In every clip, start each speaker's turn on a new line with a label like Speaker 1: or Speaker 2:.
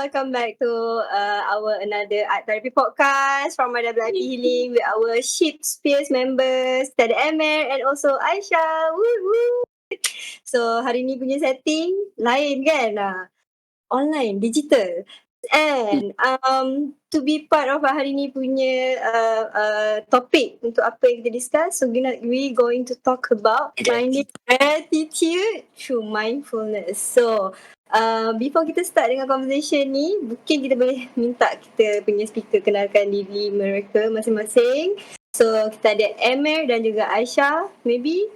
Speaker 1: welcome back to our another Art Therapy podcast from WP Healing with our Shakespeare's members, Tada Emir and also Aisyah. Woo woo. So hari ni punya setting lain kan? Online, digital. And to be part of hari ni punya topik untuk apa yang kita discuss, so we going to talk about finding gratitude through mindfulness. So before kita start dengan conversation ni, mungkin kita boleh minta kita punya speaker kenalkan diri mereka masing-masing. So kita ada Emir dan juga Aisyah. Maybe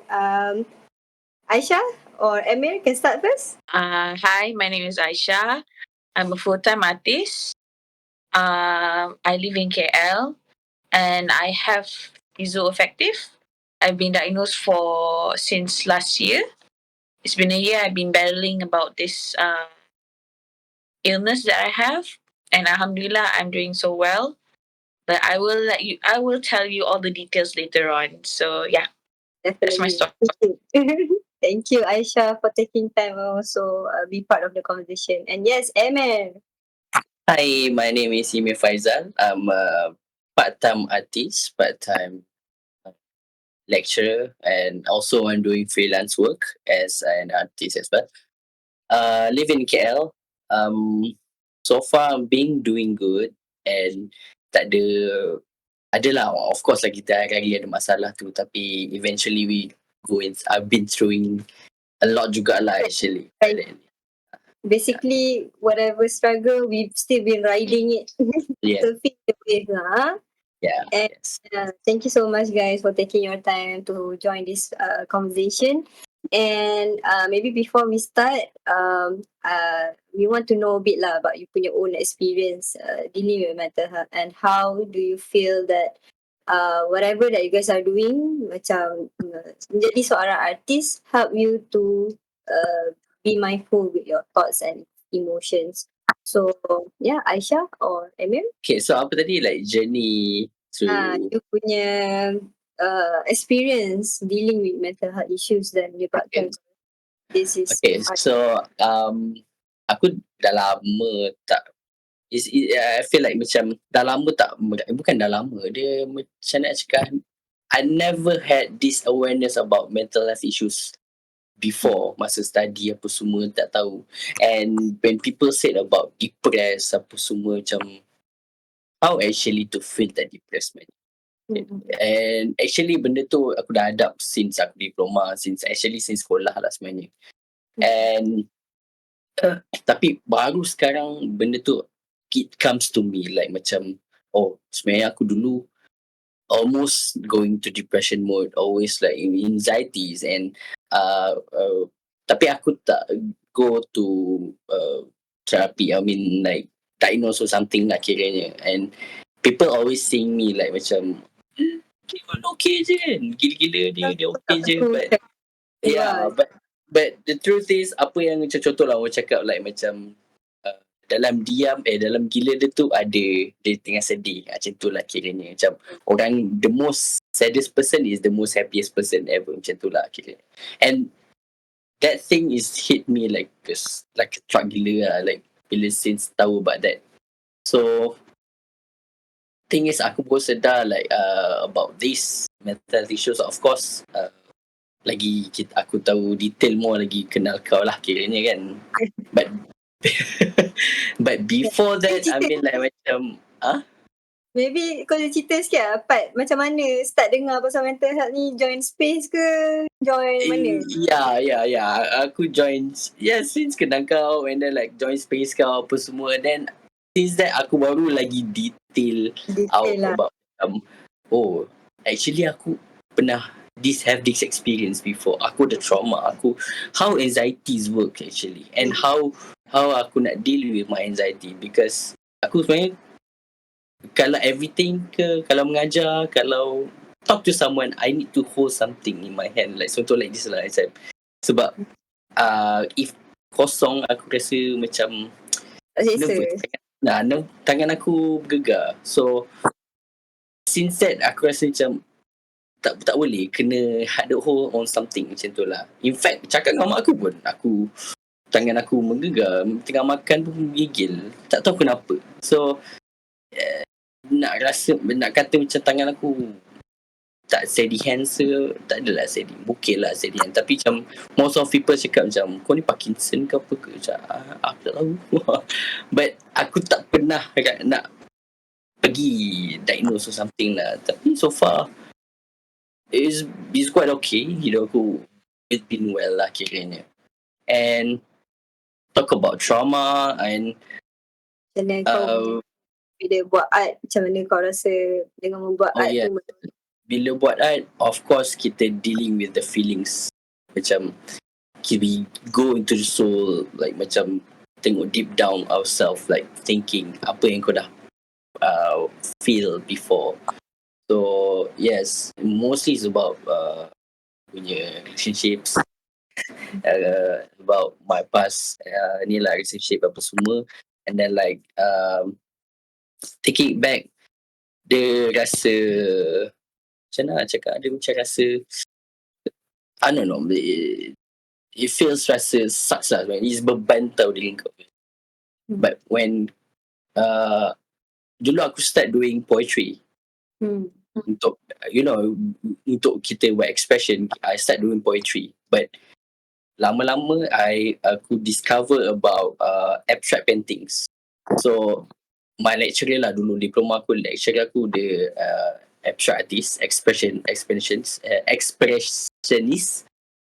Speaker 1: Aisyah or Emir can start first.
Speaker 2: Hi, my name is Aisyah. I'm a full-time artist. I live in KL and I have schizoaffective. I've been diagnosed since last year. It's been a year I've been battling about this illness that I have, and Alhamdulillah I'm doing so well. But I will tell you all the details later on. So yeah,
Speaker 1: Definitely.
Speaker 2: that's my story.
Speaker 1: Thank you, Aisha, for taking time also be part of the conversation. And yes, Emir.
Speaker 3: Hi, my name is Emir Faizal. I'm a part-time artist, part-time lecturer, and also I'm doing freelance work as an artist as well. Live in KL. So far I'm doing good and tak adalah, of course lah kita hari-hari ada masalah tu, tapi eventually I've been through a lot jugalah actually.
Speaker 1: Basically, whatever struggle, we've still been riding it.
Speaker 3: Yeah.
Speaker 1: Surfing the wave lah.
Speaker 3: Yeah.
Speaker 1: And thank you so much, guys, for taking your time to join this conversation. And maybe before we start, we want to know a bit lah about you punya own experience dealing with mental health, and how do you feel that whatever that you guys are doing, macam menjadi seorang artis, help you to be mindful with your thoughts and emotions. So yeah, Aisyah or Emir?
Speaker 3: Okay, so apa tadi, like journey through
Speaker 1: you punya experience dealing with mental health issues dan menyebabkan this is
Speaker 3: so aku dah lama tak I feel like macam dah lama tak, bukan dah lama, dia macam nak cakap, I never had this awareness about mental health issues before, masa study apa semua tak tahu. And when people said about depressed apa semua, macam how actually to feel that depressed, man. And actually benda tu aku dah adapt since aku diploma, since sekolah lah sebenarnya. And tapi baru sekarang benda tu it comes to me like macam, oh sebenarnya aku dulu almost going to depression mode, always like in anxieties, and tapi aku tak go to therapy, I mean like diagnose or something lah kiranya. And people always seeing me like macam dia okay je kan, gila-gila dia okay je, but yeah, but the truth is, apa yang macam contoh lah orang cakap like macam dalam gila dia tu ada dia tengah sedih, macam tu lah kiranya. Macam orang, the most saddest person is the most happiest person ever, macam tu lah kiranya. And that thing is hit me like a truck gila lah, like bila since tahu about that. So thing is, aku baru sedar like about this mental issues. Of course lagi aku tahu detail more, lagi kenal kau lah kiranya kan. But before that, I mean like macam
Speaker 1: maybe kau boleh cerita sikit lah Pat, macam mana start dengar pasal mental health ni, join space ke, join mana?
Speaker 3: Yeah, aku join since kenal kau, and then like join space kau apa semua. Then since that aku baru lagi detail
Speaker 1: lah
Speaker 3: about oh actually aku pernah have this experience before. Aku ada trauma, how anxieties work actually, and how aku nak deal with my anxiety. Because aku sebenarnya kalau everything ke, kalau mengajar, kalau talk to someone, I need to hold something in my hand, like contoh like this lah. Sebab if kosong, aku rasa macam nervous. Tangan aku bergegar. So since that aku rasa macam tak boleh, kena ada hold on something, macam tu lah. In fact, cakap dengan mak aku pun, aku tangan aku menggegar, tengah makan pun menggigil, tak tahu kenapa. So nak kata macam tangan aku tak steady hands ke, tak adalah steady, bukit lah steady hand, tapi macam most of people cakap macam kau ni Parkinson ke apa ke, macam aku tak tahu. But aku tak pernah nak pergi diagnose or something lah, tapi so far it's quite okay, hidup aku it's been well lah kiranya. And talk about trauma and
Speaker 1: Macam mana kau bila buat art, macam mana kau rasa dengan membuat art
Speaker 3: yeah,
Speaker 1: tu?
Speaker 3: bila buat art, of course kita dealing with the feelings, macam we go into the soul, like macam tengok deep down ourselves, like thinking apa yang kau dah feel before. So yes, mostly it's about punya relationships, about my past ni lah, relationship apa semua, and then like taking it back, dia rasa macam mana nak cakap, dia macam rasa I don't know, it feels rasa sucks lah, it's beban tau diri kau. But when dulu aku start doing poetry untuk untuk kita buat expression, I start doing poetry, but lama-lama aku discover about abstract paintings. So my lecturer lah dulu, diploma aku, lecturer aku dia abstract artist, expressionist.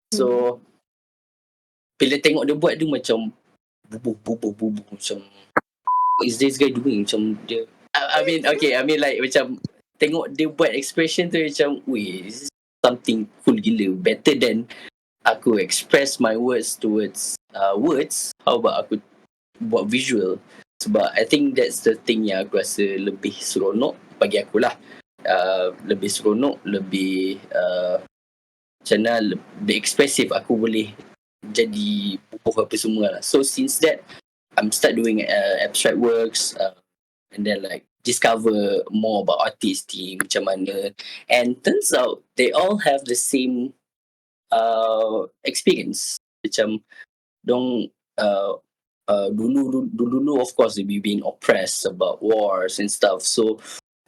Speaker 3: So bila tengok dia buat, dia macam bubuh macam what is this guy doing, macam dia I mean like macam tengok dia buat expression tu macam this is something cool gila, better than aku express my words towards words. How about aku buat visual, sebab I think that's the thing yang aku rasa lebih seronok bagi aku lah, lebih seronok, lebih macam mana, lebih ekspresif, aku boleh jadi bubuh apa semua lah. So since that I'm start doing abstract works, and then like discover more about artistic macam mana, and turns out they all have the same experience. Macam dong dulu of course they be being oppressed about wars and stuff, so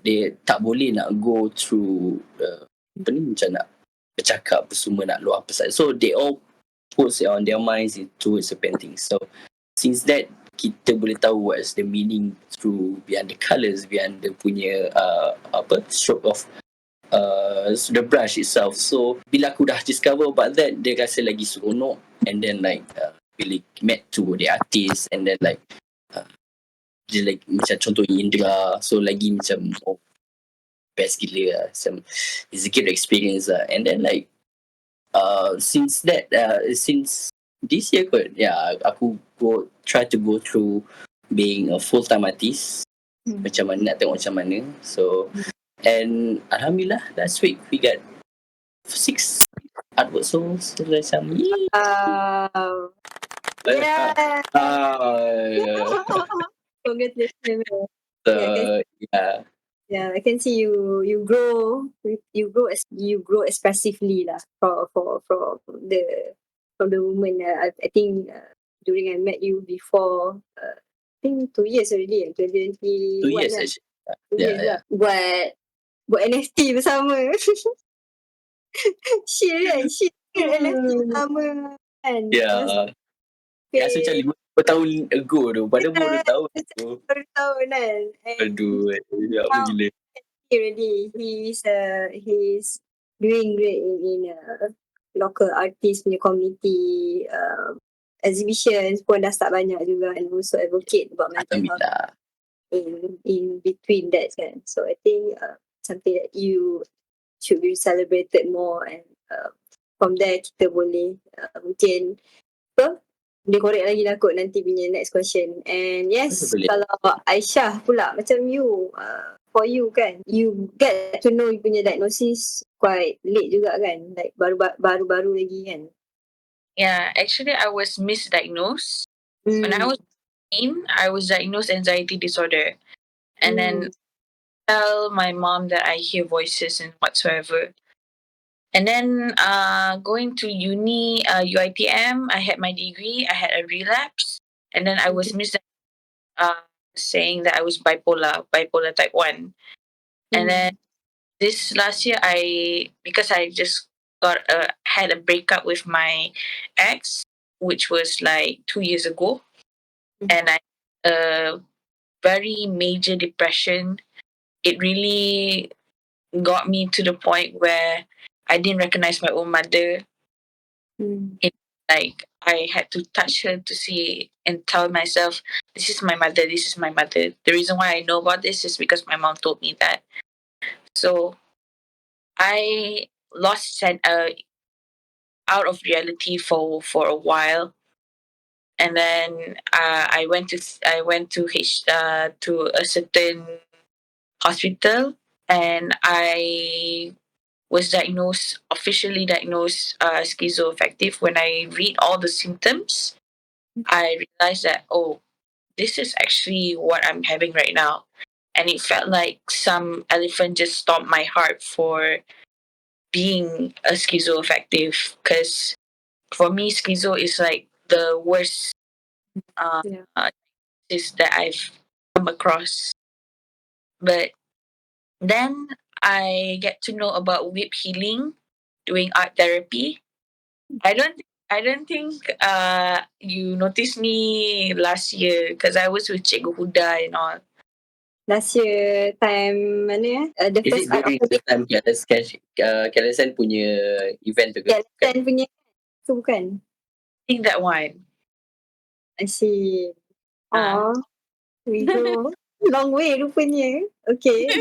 Speaker 3: they tak boleh nak go through apa ni, macam nak bercakap apa semua, nak luah pesan, so they all put it on their minds towards the painting. So since that kita boleh tahu what's the meaning through behind the colours, behind the punya stroke of the brush itself. So bila aku dah discover about that, dia rasa lagi seronok. And then like bila met to the artist, and then like dia like macam contoh Indra, so lagi macam best gila lah, macam it's a good experience lah. And then like since this year kot, aku try to go through being a full-time artist, macam mana, nak tengok macam mana. So and alhamdulillah, last week we got 6 artwork souls, so macam
Speaker 1: Congratulations.
Speaker 3: yeah.
Speaker 1: Yeah, I can see you grow expressively lah from the woman. I think during I met you before, I think 2 years already, 2021.
Speaker 3: 2 years
Speaker 1: kan?
Speaker 3: actually.
Speaker 1: 2 years lah. Buat NFT bersama. share NFT bersama kan.
Speaker 3: Rasa macam 5 tahun ago tu, pada baru 2 tahun tu.
Speaker 1: Baru tahun kan.
Speaker 3: Aduh, apa gila.
Speaker 1: Already he's doing great in local artist punya community, exhibitions pun dah start banyak juga, and also advocate about mental health in between that kan. So I think something that you should be celebrated more, and from there kita boleh mungkin boleh korek lagi lah kot nanti punya next question. And yes, kalau Aisyah pula, macam you, for you kan, you get to know you punya diagnosis quite late juga kan, like baru-baru lagi kan.
Speaker 2: Yeah, actually I was misdiagnosed. When I was 18, I was diagnosed anxiety disorder. And then tell my mom that I hear voices and whatsoever. And then going to uni, UITM, I had my degree. I had a relapse, and then I was saying that I was bipolar type 1. And then this last year, because I just had a breakup with my ex, which was like 2 years ago, and I a very major depression. It really got me to the point where I didn't recognize my own mother. It, like I had to touch her to see and tell myself, "This is my mother. This is my mother." The reason why I know about this is because my mom told me that. So I lost out of reality for a while, and then I went to a certain hospital, and I was officially diagnosed schizoaffective. When I read all the symptoms, I realized that, oh, this is actually what I'm having right now. And it felt like some elephant just stomped my heart for being a schizoaffective, because for me, schizo is like the worst uh, is that I've come across. But then I get to know about whip healing, doing art therapy. I don't think you noticed me last year because I was with Cikgu Huda and all.
Speaker 1: Last year time mana the
Speaker 3: Is
Speaker 1: first
Speaker 3: it
Speaker 1: art of
Speaker 3: during
Speaker 1: the
Speaker 3: the time Kalasan punya event tu ke?
Speaker 1: week
Speaker 3: Bukan.
Speaker 1: punya tu bukan?
Speaker 2: I think that one.
Speaker 1: I see.
Speaker 2: Uh,
Speaker 1: Oh, we go long way rupanya. Okay.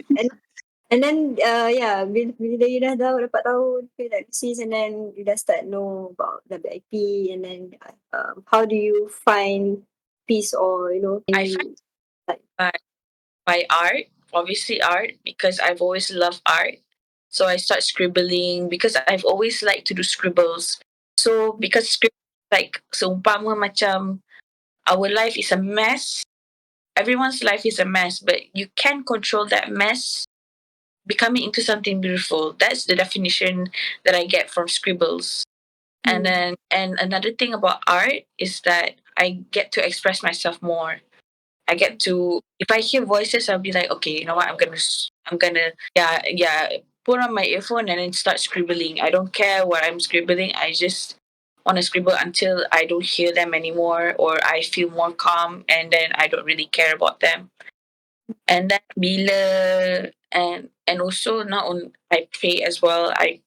Speaker 1: And then yeah, bila you dah dapat tahu feel like disease, and then you dah start know about WIP, and then how do you find peace, or
Speaker 2: I find
Speaker 1: like
Speaker 2: by art, obviously art, because I've always loved art. So I start scribbling because I've always liked to do scribbles. So because like seumpama macam our life is a mess, everyone's life is a mess, but you can control that mess becoming into something beautiful. That's the definition that I get from scribbles. And another thing about art is that I get to express myself more. I get to, if I hear voices, I'll be like, okay, you know what, I'm gonna yeah, put on my earphone and then start scribbling. I don't care what I'm scribbling. I just want to scribble until I don't hear them anymore, or I feel more calm, and then I don't really care about them. And then and also not on I pray as well. I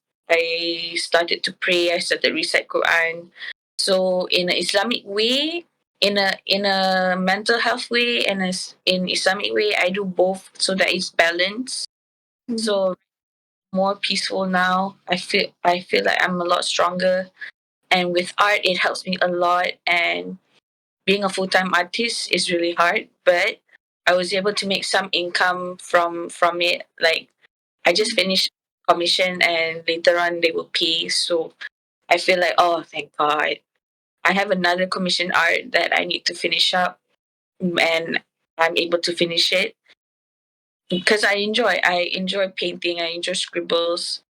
Speaker 2: started to pray. I started recite Quran. So in an Islamic way, in a mental health way, and in Islamic way, I do both so that it's balanced. So more peaceful now. I feel like I'm a lot stronger, and with art, it helps me a lot. And being a full-time artist is really hard, but I was able to make some income from it. Like I just finished commission, and later on they will pay. So I feel like, oh, thank God. I have another commission art that I need to finish up, and I'm able to finish it because I enjoy painting. I enjoy scribbles,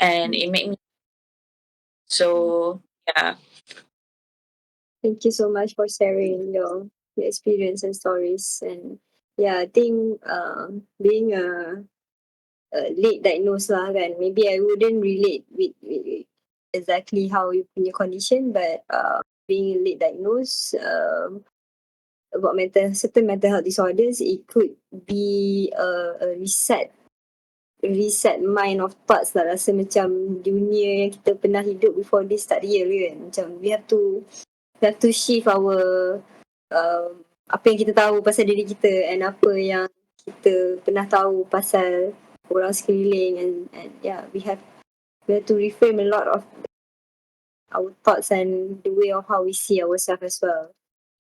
Speaker 2: and it made me so yeah.
Speaker 1: thank you so much for sharing your experience and stories. And yeah, I think being a late diagnosed lah kan, maybe I wouldn't relate with exactly how you punya condition, but being late diagnosed about certain mental health disorders, it could be a reset mind of thoughts lah. Rasa macam dunia yang kita pernah hidup before this tak real kan. Macam we have to shift our apa yang kita tahu pasal diri kita, and apa yang kita pernah tahu pasal orang sekeliling, and yeah, we have to reframe a lot of our thoughts and the way of how we see ourselves as well.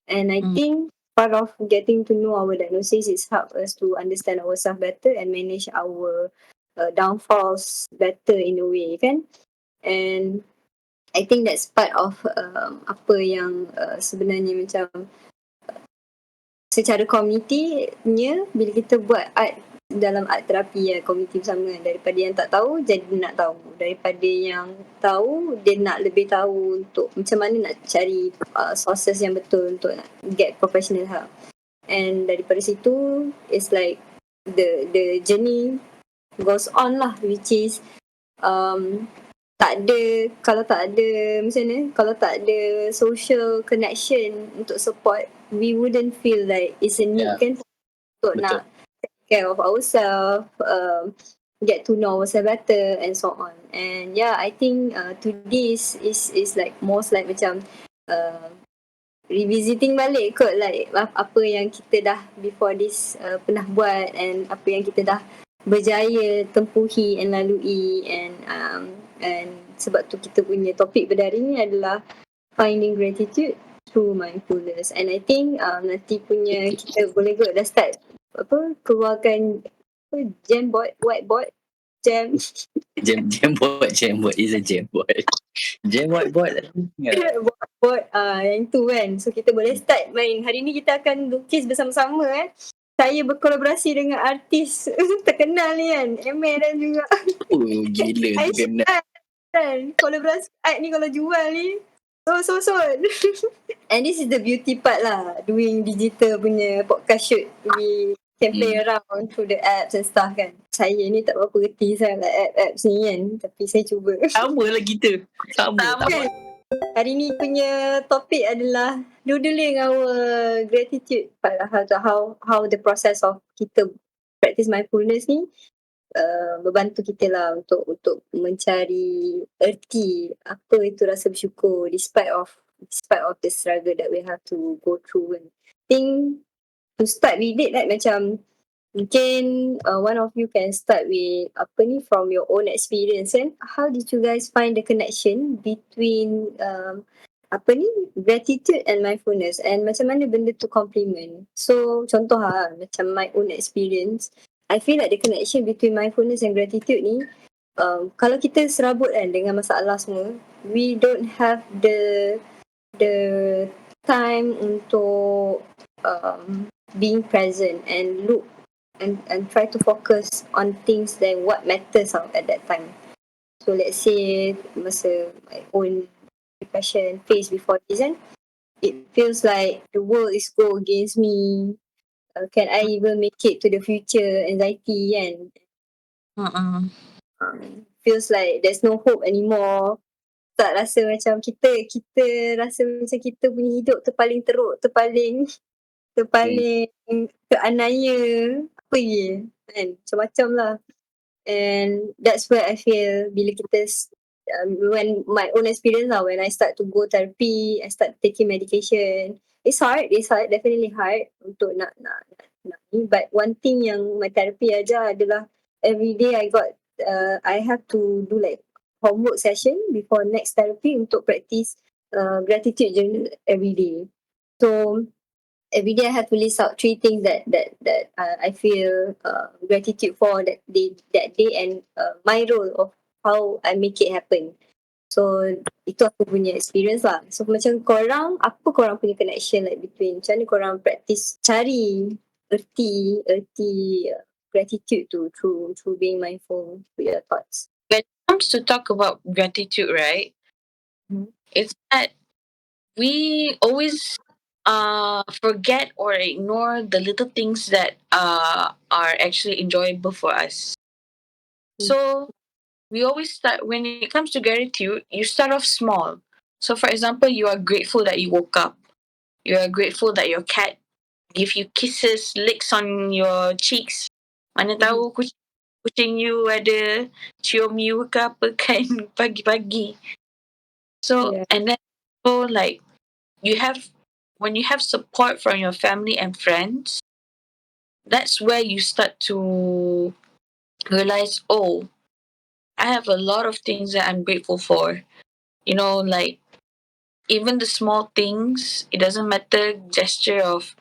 Speaker 1: And I think part of getting to know our diagnosis is help us to understand ourselves better and manage our downfalls better in a way kan. And I think that's part of apa yang sebenarnya macam secara community-nya, bila kita buat art dalam art terapi ya, komuniti bersama kan. Daripada yang tak tahu jadi nak tahu, daripada yang tahu dia nak lebih tahu untuk macam mana nak cari sources yang betul untuk nak get professional help. And daripada situ it's like the journey goes on lah, which is tak ada, kalau tak ada macam mana, kalau tak ada social connection untuk support, we wouldn't feel like it's a need kan untuk
Speaker 3: Betul.
Speaker 1: nak take care of ourselves, get to know ourselves better and so on. And yeah, I think to this is like most like macam revisiting balik kot like apa yang kita dah before this pernah buat and apa yang kita dah berjaya tempuhi and lalui, and sebab tu kita punya topik pada hari ni adalah finding gratitude through mindfulness. And I think nanti punya kita boleh kot dah start keluarkan Jamboard, whiteboard, jam
Speaker 3: Jamboard is a Jamboard. Jamboard.
Speaker 1: whiteboard yang tu kan. So kita boleh start main. Hari ni kita akan lukis bersama-sama Saya berkolaborasi dengan artis terkenal ni kan, Emel dan juga
Speaker 3: Oh gila terkenal.
Speaker 1: kan. Kolaborasi art ni kalau jual ni so and this is the beauty part lah, doing digital punya podcast shoot. We can play around through the apps and stuff kan. Saya ni tak berapa reti sangat apps ni kan, tapi saya cuba.
Speaker 3: Sama lah kita. Sama.
Speaker 1: Kan? Hari ni punya topik adalah doodling our gratitude. How the process of kita practice mindfulness ni membantu kita lah untuk mencari erti apa itu rasa bersyukur despite of the struggle that we have to go through. And I think to start with it like macam mungkin one of you can start with from your own experience kan. How did you guys find the connection between gratitude and mindfulness, and macam mana benda tu complement? So contoh macam my own experience, I feel like the connection between mindfulness and gratitude ni kalau kita serabut kan dengan masalah semua, we don't have the time untuk being present and look and try to focus on things that what matters at that time. So let's say masa my own depression phase before this kan, it feels like the world is go against me. Can I even make it to the future? Anxiety kan. Feels like there's no hope anymore. Tak rasa macam kita rasa macam kita punya hidup terpaling teruk, terpaling keanaya, apa je kan, macam-macam lah. And that's where I feel bila kita when my own experience lah, when I start to go therapy, I start taking medication, it's hard, definitely hard untuk nak ni. But one thing yang my therapy ajar adalah every day I have to do like homework session before next therapy untuk practice gratitude journal every day. So every day I have to list out 3 things that I feel gratitude for that day, and my role of how I make it happen. So itu aku punya experience lah. So macam korang, apa korang punya connection like between, macam mana korang practice cari erti gratitude tu through being mindful with your thoughts?
Speaker 2: When it comes to talk about gratitude, right? It's that we always forget or ignore the little things that are actually enjoyable for us. So we always start, when it comes to gratitude, you start off small. So for example, you are grateful that you woke up. You are grateful that your cat give you kisses, licks on your cheeks. Mana tahu kucing you ada cium you ke apa kan pagi-pagi. So and then like when you have support from your family and friends, that's where you start to realize, oh, I have a lot of things that I'm grateful for. You know, like even the small things, it doesn't matter, gesture of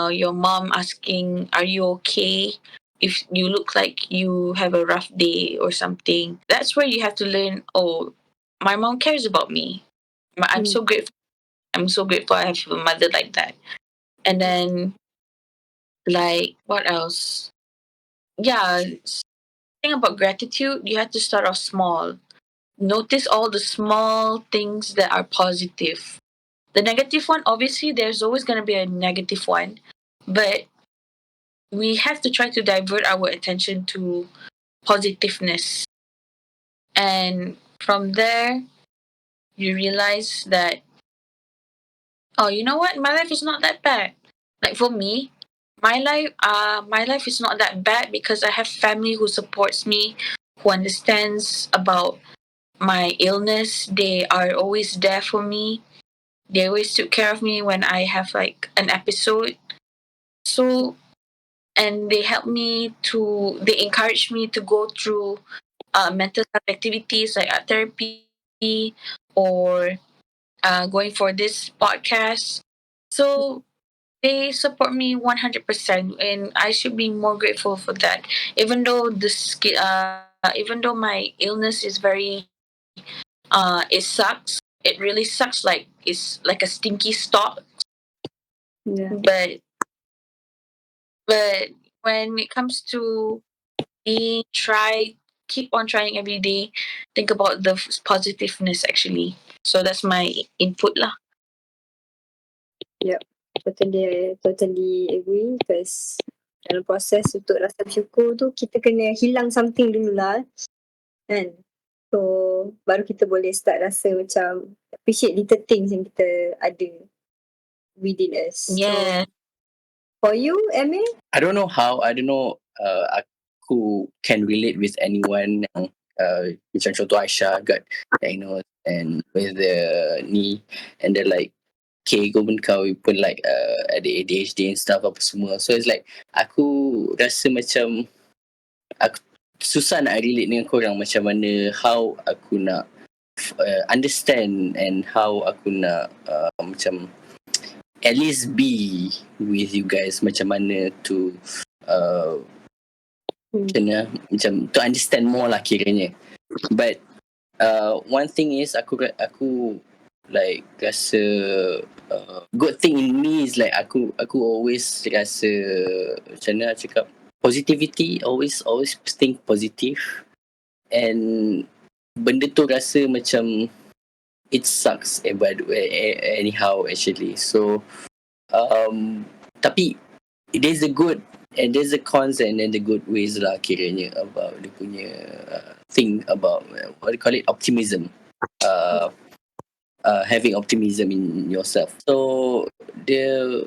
Speaker 2: your mom asking, are you okay? If you look like you have a rough day or something, that's where you have to learn, oh, my mom cares about me. I'm so grateful. I'm so grateful I have a mother like that. And then, like, what else? yeah, thing about gratitude, you have to start off small. Notice all the small things that are positive. The negative one, obviously, there's always going to be a negative one, but we have to try to divert our attention to positiveness. And from there, you realize that, oh, you know what? My life is not that bad. Like for me, my life is not that bad because I have family who supports me, who understands about my illness. They are always there for me. They always took care of me when I have like an episode. So, and they encourage me to go through mental health activities like art therapy or going for this podcast. So they support me 100%, and I should be more grateful for that. Even though my illness is very it sucks. It really sucks. Like it's like a stinky stalk.
Speaker 1: Yeah.
Speaker 2: But when it comes to being try keep on trying every day, think about the positiveness actually. So that's my input lah.
Speaker 1: Yep. Totally agree because dalam proses untuk rasa bersyukur tu kita kena hilang something dulu lah kan. So baru kita boleh start rasa macam appreciate little things yang kita ada within us. So
Speaker 2: Yeah.
Speaker 1: for you, Emma?
Speaker 3: I don't know how. I don't know aku can relate with anyone yang macam contoh Aisyah got diagnosed and with the knee and they're like okay kau pun like ada ADHD and stuff apa semua. So it's like aku rasa macam aku susah nak relate dengan korang macam mana how aku nak understand and how aku nak macam at least be with you guys macam mana to macam to understand more lah kiranya. But one thing is aku like rasa good thing in me is like aku always rasa macam mana nak cakap positivity, always think positive, and benda tu rasa macam it sucks but anyhow actually. So tapi there's a good and there's a cons and then the good ways lah kiranya about dia punya thing about what do you call it, optimism, having optimism in yourself. So dia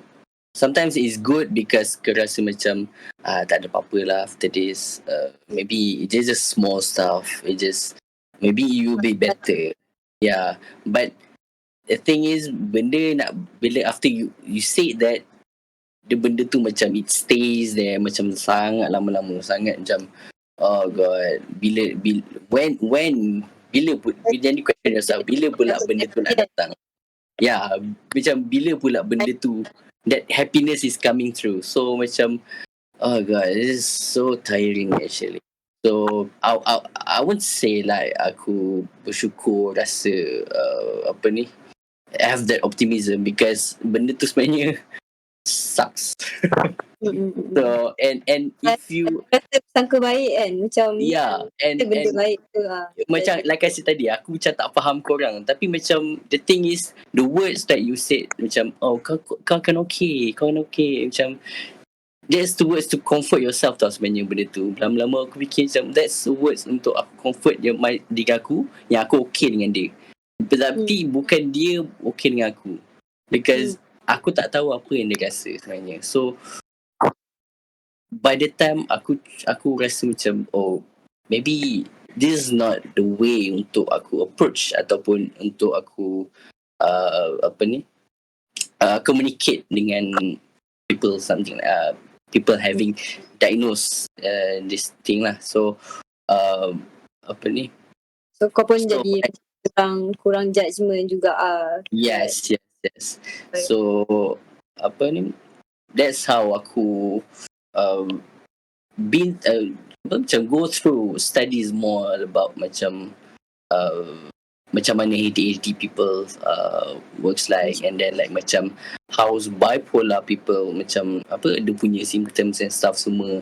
Speaker 3: sometimes it's good because kau rasa macam tak ada apa-apa lah after this, maybe it's just small stuff, it just maybe you'll be better. Yeah, but the thing is benda nak bila after you say that dia benda tu macam it stays there macam sangat lama-lama sangat macam oh god bila when bila then you question yourself bila pula benda tu nak datang. Yeah, macam bila pula benda tu that happiness is coming through. So macam oh god, this is so tiring actually. So I won't say like aku bersyukur rasa apa ni have that optimism because benda tu sebenarnya sucks. So and if you
Speaker 1: rasa sangka baik kan macam
Speaker 3: yeah and
Speaker 1: benda baik tu
Speaker 3: macam like I said tadi aku macam tak faham korang tapi macam the thing is the words that you said macam oh kau kan okay macam that's the words to comfort yourself tau sebenarnya benda tu. Lama-lama aku fikir macam that's the words untuk aku comfort diri aku yang aku okay dengan dia. Tapi bukan dia okay dengan aku. Because aku tak tahu apa yang dia rasa sebenarnya. So by the time aku rasa macam oh maybe this is not the way untuk aku approach ataupun untuk aku apa ni communicate dengan people something people having diagnosed this thing lah. So apa ni
Speaker 1: so kau pun jadi kurang judgement juga
Speaker 3: yes. So apa ni that's how aku been macam go through studies more about macam macam mana ADHD people works like and then like macam how's bipolar people macam apa dia punya symptoms and stuff semua.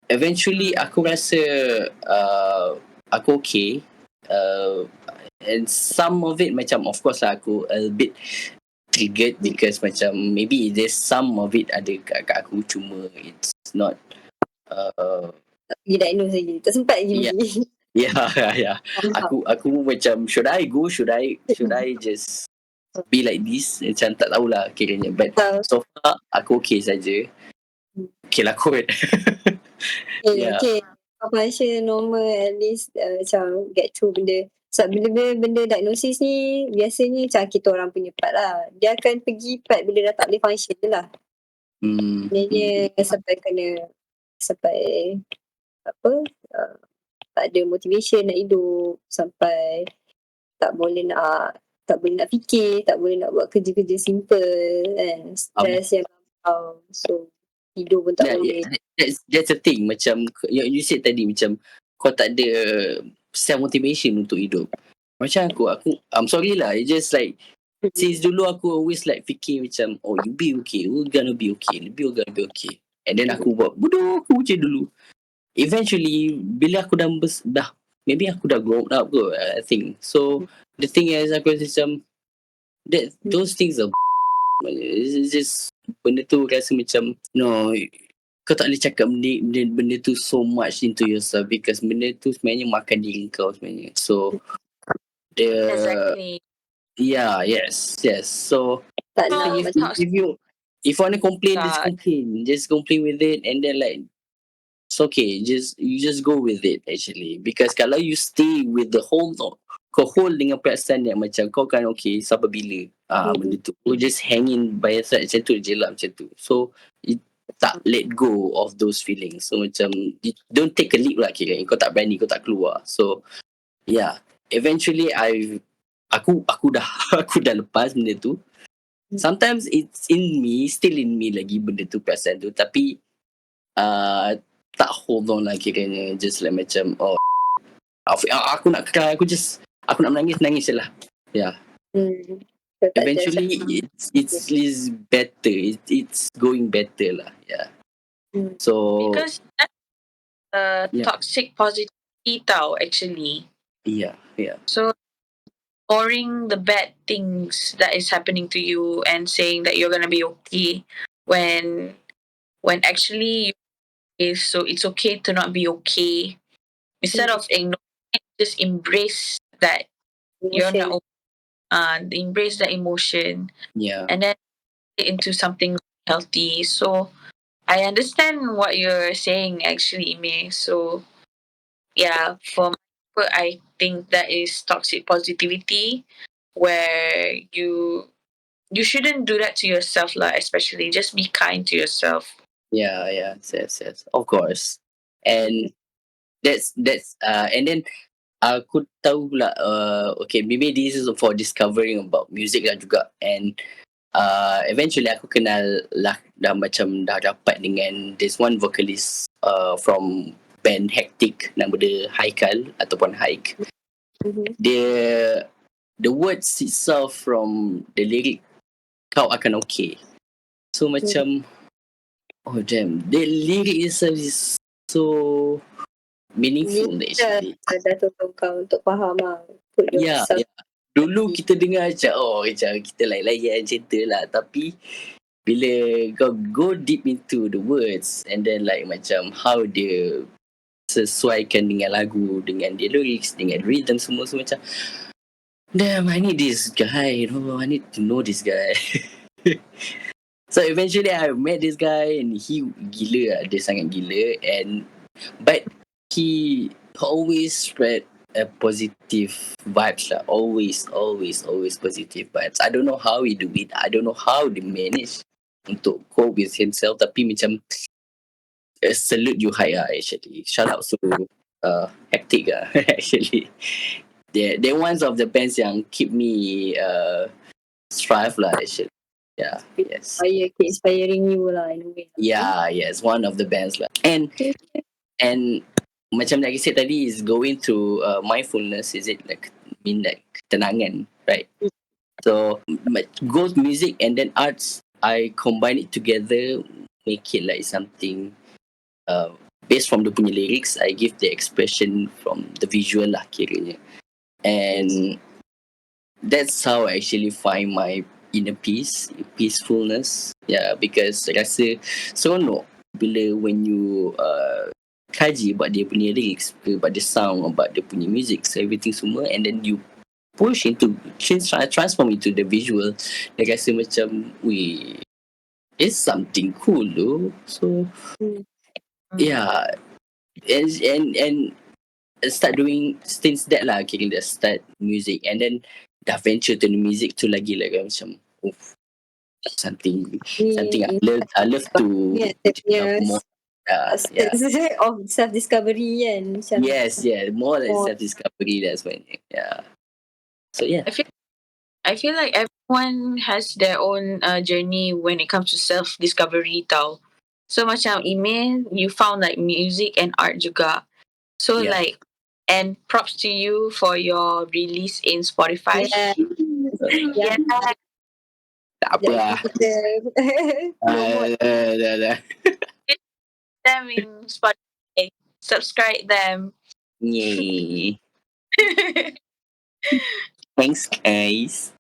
Speaker 3: eventually aku rasa aku okay. And some of it macam of course lah aku a bit triggered because macam maybe there's some of it ada kat aku, cuma it's not
Speaker 1: pergi diagnose lagi. Tak sempat lagi
Speaker 3: Yeah.
Speaker 1: pergi.
Speaker 3: yeah. Aku macam should I go, should I just be like this, macam tak tahulah kiranya, but so far aku okay saja. Okay lah kot. Yeah.
Speaker 1: Okay. Function normal, at least macam get through benda. Sebab benda diagnosis ni biasanya macam kita orang punya part lah. Dia akan pergi part bila dah tak boleh function je lah. Dia sampai apa, tak ada motivation nak hidup, sampai tak boleh nak fikir, tak boleh nak buat kerja-kerja simple kan, stress yang gampang, so tidur pun tak boleh.
Speaker 3: That's the thing, macam you said tadi, macam kau tak ada self motivation untuk hidup. Macam aku I'm sorry lah, it's just like since dulu aku always like fikir macam you be okay, you gonna be okay, you gonna be okay, and then aku buat bodoh aku je dulu. Eventually bila aku dah maybe aku dah grown up kot, I think. So the thing is aku rasa macam that those things are it's just benda tu rasa macam no, kau tak boleh cakap benda tu so much into yourself, because benda tu sebenarnya makan diri kau sebenarnya. So
Speaker 2: Exactly.
Speaker 3: Yeah, yes. So
Speaker 1: Tak
Speaker 2: So,
Speaker 1: nak
Speaker 3: if you want to complain, just complain with it, and then like it's okay, you just go with it actually, because kalau you stay with the whole dengan perasaan yang macam kau kan okay sampai bila benda tu, you just hanging by your side macam tu je lah, macam tu. So you tak let go of those feelings. So macam you don't take a leap lah, kira kau tak berani, kau tak keluar. So yeah, eventually aku dah lepas benda tu. Sometimes it's still in me lagi benda tu, perasaan tu, tapi tak hold on lah kiranya, just like macam aku nak cry, aku nak menangis je lah. Yeah. Eventually it's better, it's going better lah. Yeah. So
Speaker 2: because that's toxic positivity tau actually.
Speaker 3: Yeah.
Speaker 2: So ignoring the bad things that is happening to you and saying that you're gonna be okay when actually so it's okay to not be okay. Instead of ignoring it, just embrace that you're not embrace that emotion.
Speaker 3: Yeah.
Speaker 2: And then into something healthy. So I understand what you're saying actually, May. So yeah, for me, I think that is toxic positivity, where you shouldn't do that to yourself lah, especially just be kind to yourself.
Speaker 3: Yeah, yes, of course. And that's and then aku tahu pula okay, maybe this is for discovering about music lah juga. And eventually aku kenal lah, dah dapat dengan this one vocalist from band Hectic, nama dia Haikal ataupun Haik. Dia, the words itself from the lyric, kau akan okay. So macam oh damn, the lyric itself is so meaningful actually.
Speaker 1: Dah tolong kau untuk faham lah.
Speaker 3: Yeah. Dulu kita dengar macam kita layan cerita lah, tapi bila kau go deep into the words and then like macam how dia sesuaikan dengan lagu, dengan dia lyrics, dengan rhythm, semua macam damn, I need this guy, I need to know this guy. So eventually I met this guy and he gila lah, dia sangat gila, but he always spread a positive vibes lah, always positive vibes. I don't know how he do it, I don't know how they manage untuk cope with himself, tapi macam salute you high lah actually. Shout out to Hectic lah actually. They're one of the bands yang keep me strive lah actually. Yeah, yes.
Speaker 1: Inspiring you lah in a way.
Speaker 3: Yeah, yes, one of the bands lah. And macam like I said tadi, is going through mindfulness, is it like mean like ketenangan, right? So both music and then arts, I combine it together, make it like something based from the punya lyrics, I give the expression from the visual lah kiranya. And that's how I actually find my inner peace, peacefulness. Yeah, because rasa seronok bila when you kaji about dia punya lyrics, about the sound, about dia punya music, so everything semua, and then you push into transform into the visual. Dia rasa macam, weh, it's something cool though. So yeah, and start doing since that lah, kira dah start music, and then dah venture to the music tu lagi like macam something I love to develop more. Yeah.
Speaker 1: of self-discovery kan. Macam
Speaker 3: Yes, more like
Speaker 1: more.
Speaker 3: self-discovery. That's when, yeah. So yeah,
Speaker 2: I feel like everyone has their own journey when it comes to self-discovery tau. So macam Email, you found like music and art juga. So
Speaker 3: Yeah.
Speaker 2: like, and props to you for your release in Spotify.
Speaker 1: Yeah.
Speaker 2: Yeah.
Speaker 3: tak apa lah.
Speaker 1: Kita promote.
Speaker 3: Dah.
Speaker 2: Them in Spotify. Subscribe them.
Speaker 3: Yay. Thanks guys.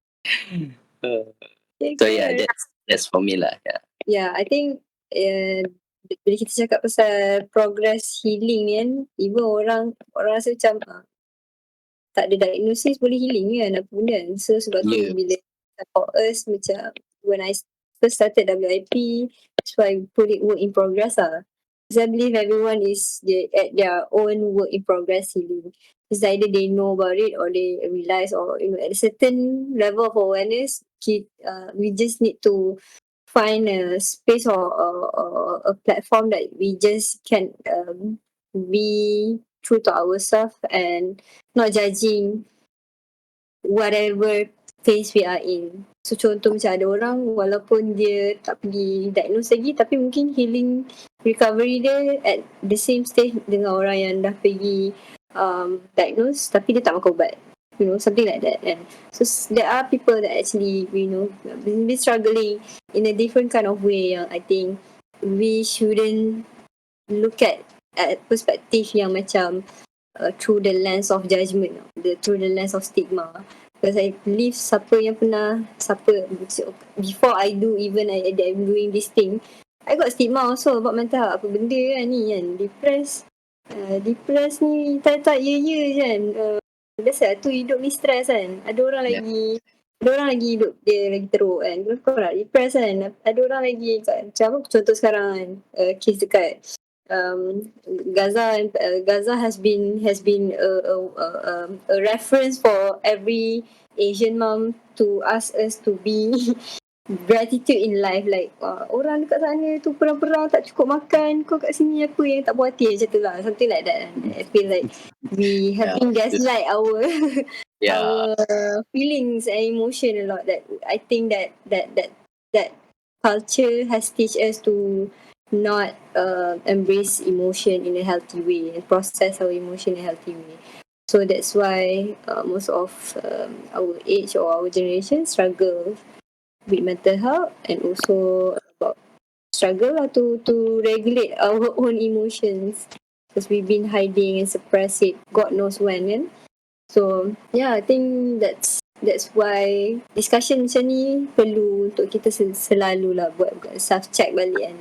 Speaker 3: So yeah, that's for me lah. Yeah.
Speaker 1: Yeah, I think bila kita cakap pasal progress healing ni kan, even orang rasa macam tak ada diagnosis boleh healing kan apa benda kan. So sebab tu
Speaker 3: Yeah.
Speaker 1: bila for us macam when I first started WIP, that's why I put it work in progress lah. Because I believe everyone is at their own work in progress healing. It's either they know about it or they realize, or at a certain level of awareness, we just need to find a space or a platform that we just can be true to ourselves and not judging whatever phase we are in. So contoh macam ada orang walaupun dia tak pergi diagnose lagi, tapi mungkin healing recovery dia at the same stage dengan orang yang dah pergi diagnose tapi dia tak makan ubat. Something like that. And so there are people that actually been struggling in a different kind of way. I think we shouldn't look at perspective yang macam through the lens of judgment, through the lens of stigma. Because I believe before I do even I'm doing this thing, I got stigma also about mental health. Apa benda kan ni kan, depressed ni tak ya kan. Biasa tu hidup ni stress kan. Ada orang lagi hidup dia lagi teruk kan. Kau nak depressed kan. Ada orang lagi macam apa contoh sekarang kan, kes dekat Gaza has been a reference for every Asian mom to ask us to be gratitude in life. Like orang dekat sana tu perang-perang tak cukup makan, kau kat sini apa yang tak puas hati macam tu lah, something like that. I feel like we have been gaslight our feelings and emotion a lot. That I think that culture has teach us to not embrace emotion in a healthy way and process our emotion in a healthy way. So that's why most of our age or our generation struggle with mental health, and also about struggle to regulate our own emotions, because we've been hiding and suppress it God knows when kan. So yeah, I think that's why discussion macam ni perlu untuk kita selalu lah buat self check balik kan,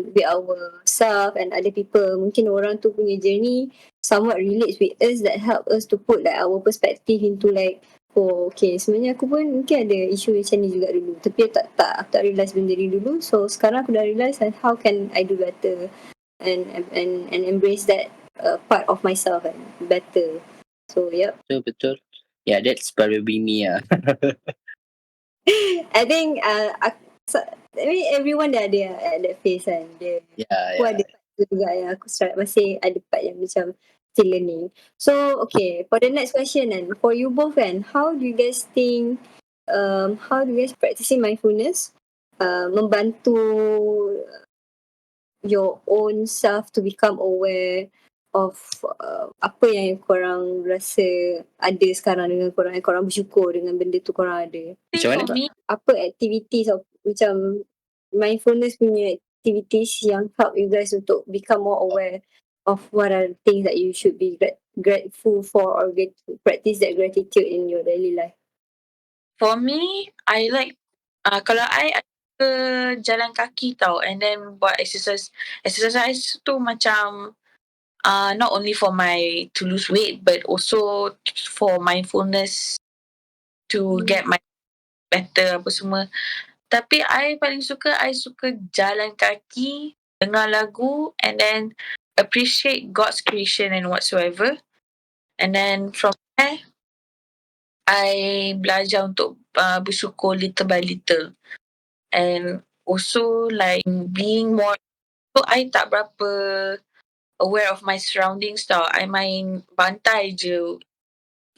Speaker 1: with ourselves and other people. Mungkin orang tu punya journey somewhat relates with us, that help us to put like our perspective into like, oh okay, sebenarnya aku pun mungkin ada isu macam ni juga dulu, tapi aku tak realize benda ni dulu. So sekarang aku dah realize, and how can I do better and embrace that part of myself and better. So yep.
Speaker 3: Betul. Yeah, that's probably me.
Speaker 1: I think everyone dah ada at that phase kan. Aku ada part tu juga yang aku masih ada part yang macam still learning. So okay, for the next question kan, for you both kan, how do you guys think, how do you guys practicing mindfulness membantu your own self to become aware of apa yang korang rasa ada sekarang dengan korang, yang korang bersyukur dengan benda tu korang ada.
Speaker 3: Macam mana?
Speaker 1: Apa activities of macam mindfulness punya activities yang help you guys untuk become more aware of what are the things that you should be grateful for, or practice that gratitude in your daily life?
Speaker 2: For me, I like kalau I suka jalan kaki tau, and then buat exercise. Exercise tu macam not only for my to lose weight, but also for mindfulness, to get my better apa semua. Tapi I paling suka, I suka jalan kaki, dengar lagu, and then appreciate God's creation and whatsoever. And then from there, I belajar untuk bersyukur little by little. And also like being more, so I tak berapa aware of my surroundings tau. I main bantai je,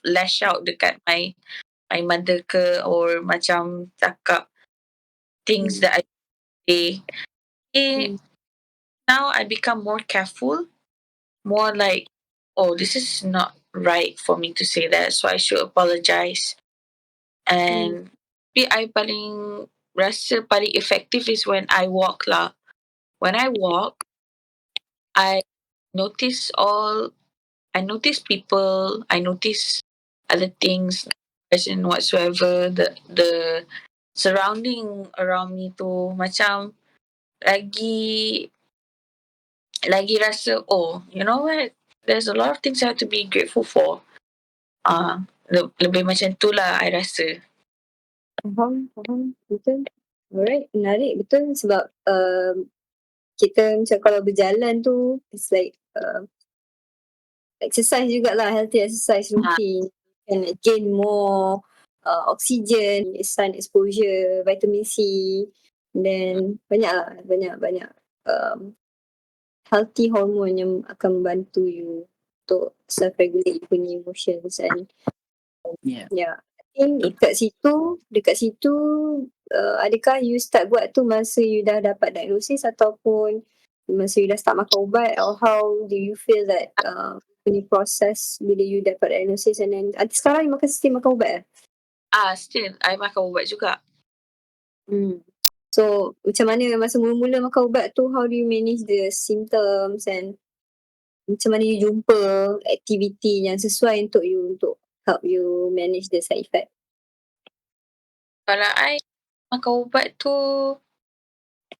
Speaker 2: lash out dekat my mother ke, or macam cakap things that I say. Now I become more careful, more like, oh, this is not right for me to say that, so I should apologize. And I paling rasa paling effective is when I walk lah. When I walk, I notice people, I notice other things, and whatsoever, the surrounding around me tu macam lagi rasa, oh, you know what, there's a lot of things I have to be grateful for. Lebih macam tu lah I rasa.
Speaker 1: Faham, betul. Alright, menarik, betul. Sebab kita macam kalau berjalan tu, it's like exercise jugalah, healthy exercise routine. And gain more oxygen, sun exposure, vitamin C. Then banyak healthy hormone yang akan membantu you untuk self-regulate you punya emotions. And yeah, I think dekat situ adakah you start buat tu masa you dah dapat diagnosis, ataupun masa you dah start makan ubat, or how do you feel that punya proses bila you dapat diagnosis? And then sekarang you still makan ubat?
Speaker 2: Still I makan ubat juga.
Speaker 1: So macam mana masa mula-mula makan ubat tu, how do you manage the symptoms, and macam mana you jumpa aktiviti yang sesuai untuk you, untuk help you manage the side effect?
Speaker 2: Kalau I makan ubat tu,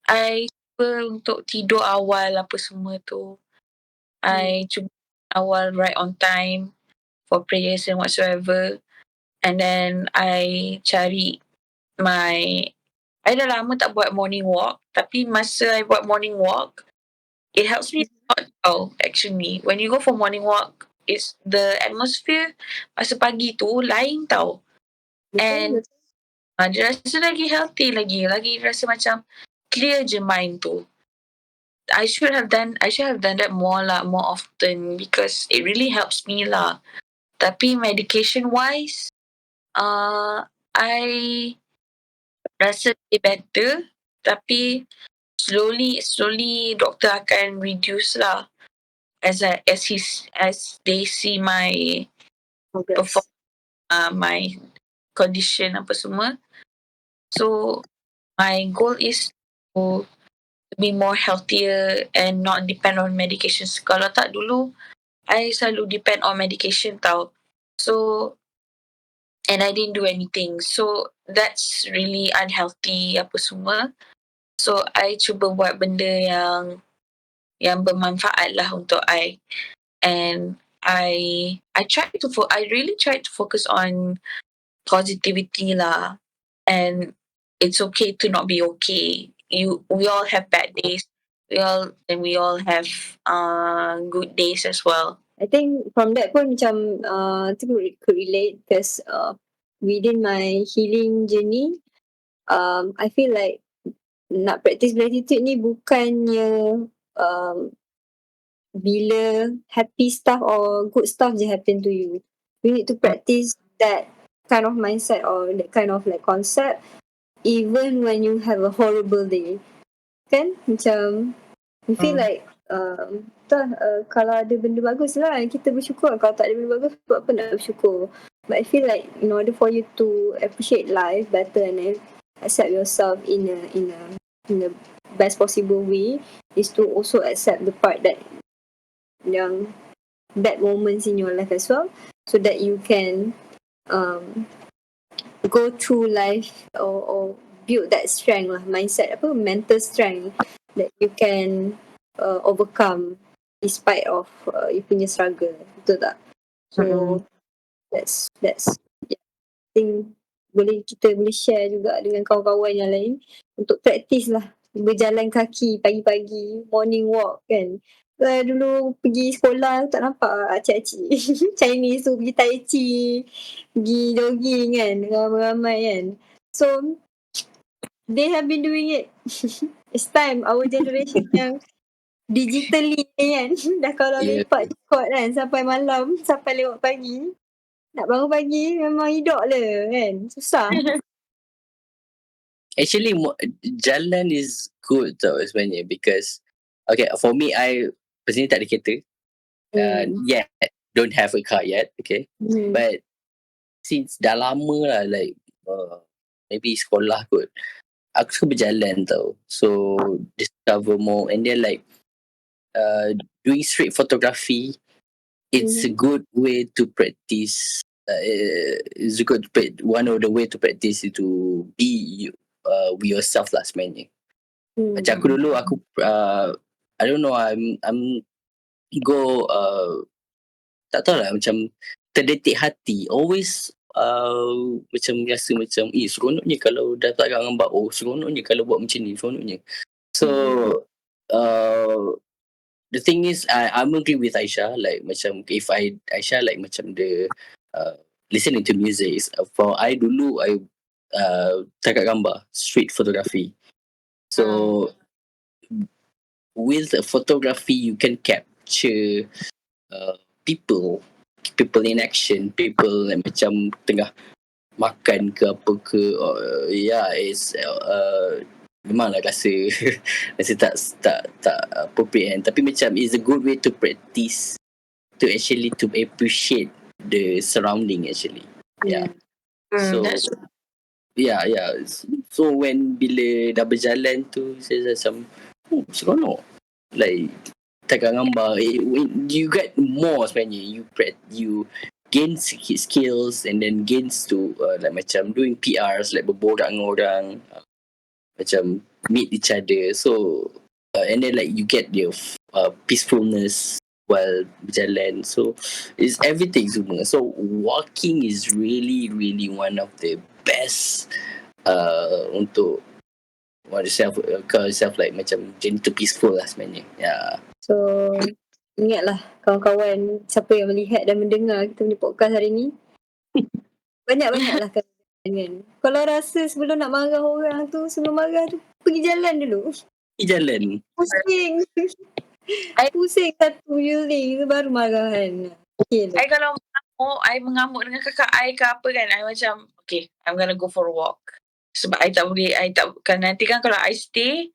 Speaker 2: I cuba untuk tidur awal apa semua tu. I cuba awal right on time for prayers and whatsoever. And then I cari I dah lama tak buat morning walk, tapi masa I buat morning walk, it helps me a lot tau, actually. When you go for morning walk, it's the atmosphere masa pagi tu lain tau. And dia rasa lagi healthy lagi rasa macam clear je mind tu. I should have done that more often, because it really helps me lah. Tapi medication wise, I rasa lebih better, tapi slowly doktor akan reduce lah as they see my my condition apa semua. So my goal is to be more healthier and not depend on medications. Kalau tak dulu, I selalu depend on medication tau. So, and I didn't do anything. So that's really unhealthy apa semua. So I cuba buat benda yang bermanfaat lah untuk I. And I really tried to focus on positivity lah. And it's okay to not be okay. We all have bad days. We all have good days as well.
Speaker 1: I think from that pun macam tu could relate, because within my healing journey, I feel like nak practice gratitude ni bukannya bila happy stuff or good stuff je happen to you. You need to practice that kind of mindset or that kind of like concept even when you have a horrible day. Kan? Macam you feel like kalau ada benda bagus lah kita bersyukur. Kalau tak ada benda bagus, buat apa nak bersyukur? But I feel like in order for you to appreciate life better and then accept yourself in a best possible way is to also accept the part that yang bad moments in your life as well, so that you can um, go through life, or build that strength lah, mindset, mental strength, that you can overcome despite of you punya struggle, betul tak? So that's yeah, I think kita boleh share juga dengan kawan-kawan yang lain untuk praktis lah berjalan kaki pagi-pagi, morning walk kan. Dulu pergi sekolah tak nampak cik-cik Chinese tu pergi tai chi, pergi jogging kan dengan ramai-ramai kan. So they have been doing it. It's time our generation yang digitally kan dah kalau
Speaker 3: Yeah.
Speaker 1: lepak kot kan sampai malam, sampai lewat pagi, nak bangun pagi memang hidup le kan, susah.
Speaker 3: Actually, jalan is good tau sebenarnya, because okay, for me, I personally tak ada kereta. Yet, don't have a car yet, okay. But since dah lama lah, like maybe sekolah kot, aku suka berjalan tau. So discover more, and then like doing street photography, it's a good way to practice. It's a good one of the way to practice is to be with yourself lah sebenarnya. Macam aku dulu, aku I don't know, I'm go tak tahu lah, macam terdetik hati, always macam rasa macam seronoknya kalau dapat gambar, seronoknya kalau buat macam ni, seronoknya. So the thing is, I'm agree with Aisyah, like macam if Aisyah like macam the listening to music is, for I dulu I tangkap gambar, street photography. So with photography you can capture people in action, people yang macam tengah makan ke apa ke, it's memanglah rasa rasa tak appropriate kan, tapi macam it's a good way to practice, to actually to appreciate the surrounding actually. So so when bila dah berjalan tu, saya macam seronok, like tangkap gambar, you get more sebenarnya, you gain skills, and then gains to like macam doing PRs, like berborak dengan orang, macam meet each other. So and then like you get your peacefulness while berjalan. So it's everything semua. So walking is really one of the best untuk yourself like macam journey to peaceful lah sebenarnya.
Speaker 1: So ingatlah kawan-kawan, siapa yang melihat dan mendengar kita punya podcast hari ni, banyak-banyaklah kan. Kalau rasa sebelum nak marah orang tu, sebelum marah tu, pergi jalan dulu.
Speaker 3: Jalan.
Speaker 1: Pusing. Pusing satu yearling tu baru marah kan. Okay,
Speaker 2: I kalau mengamuk dengan kakak I ke apa kan, I macam okay, I'm gonna go for a walk. Sebab I tak boleh, kan nanti kan kalau I stay,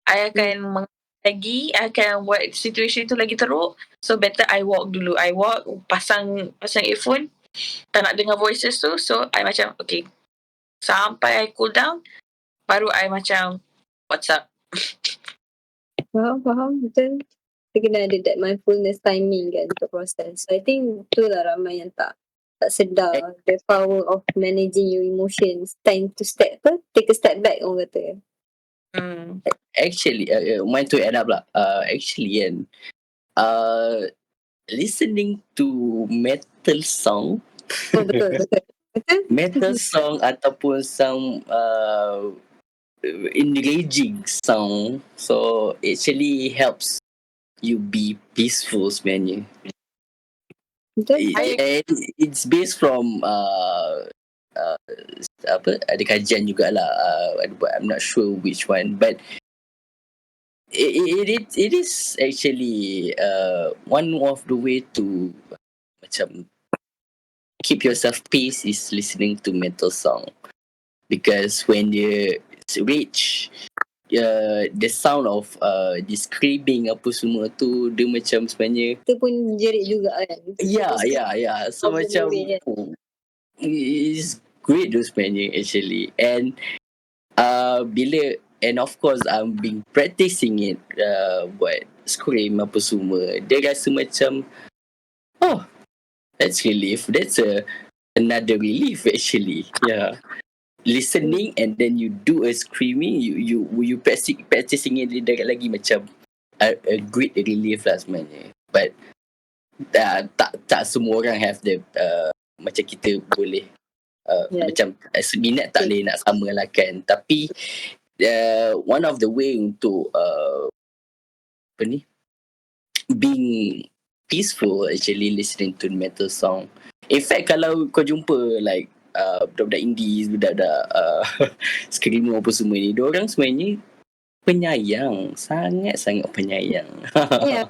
Speaker 2: I akan lagi, I akan buat situation tu lagi teruk. So better I walk dulu. I walk, pasang earphone, tak nak dengar voices tu. So I macam okay, sampai I cool down, baru I macam what's up.
Speaker 1: Faham, betul. Kita kena ada that mindfulness timing kan untuk proses. So I think tu lah ramai yang tak sedar the power of managing your emotions. Time to take a step back, orang kata.
Speaker 3: Actually, mind to add up lah. Actually kan, listening to metal song,
Speaker 1: Betul.
Speaker 3: metal song ataupun some engaging song, so actually helps you be peaceful sebenarnya.
Speaker 1: Betul.
Speaker 3: It's based from ada kajian jugalah, I'm not sure which one, but it is actually one of the way to macam keep yourself peace is listening to metal song, because when you reach the sound of the screaming apa semua tu, dia macam sebenarnya
Speaker 1: Kita pun jerit juga kan.
Speaker 3: So macam it's great tu sebenarnya actually. And bila and of course I'm been practicing it, buat scream apa semua. Dia rasa macam, oh, that's relief. That's another relief actually. Yeah. Listening and then you do a screaming, you practicing it dia lagi macam a great relief lah sebenarnya. But tak semua orang have the macam kita boleh macam minat tak boleh nak sama lah kan. Tapi one of the way untuk apa ni, being peaceful actually listening to metal song. In fact kalau kau jumpa like budak-budak indie, budak-budak screamo apa semua ni, diorang sebenarnya penyayang, sangat-sangat penyayang.
Speaker 1: Ya.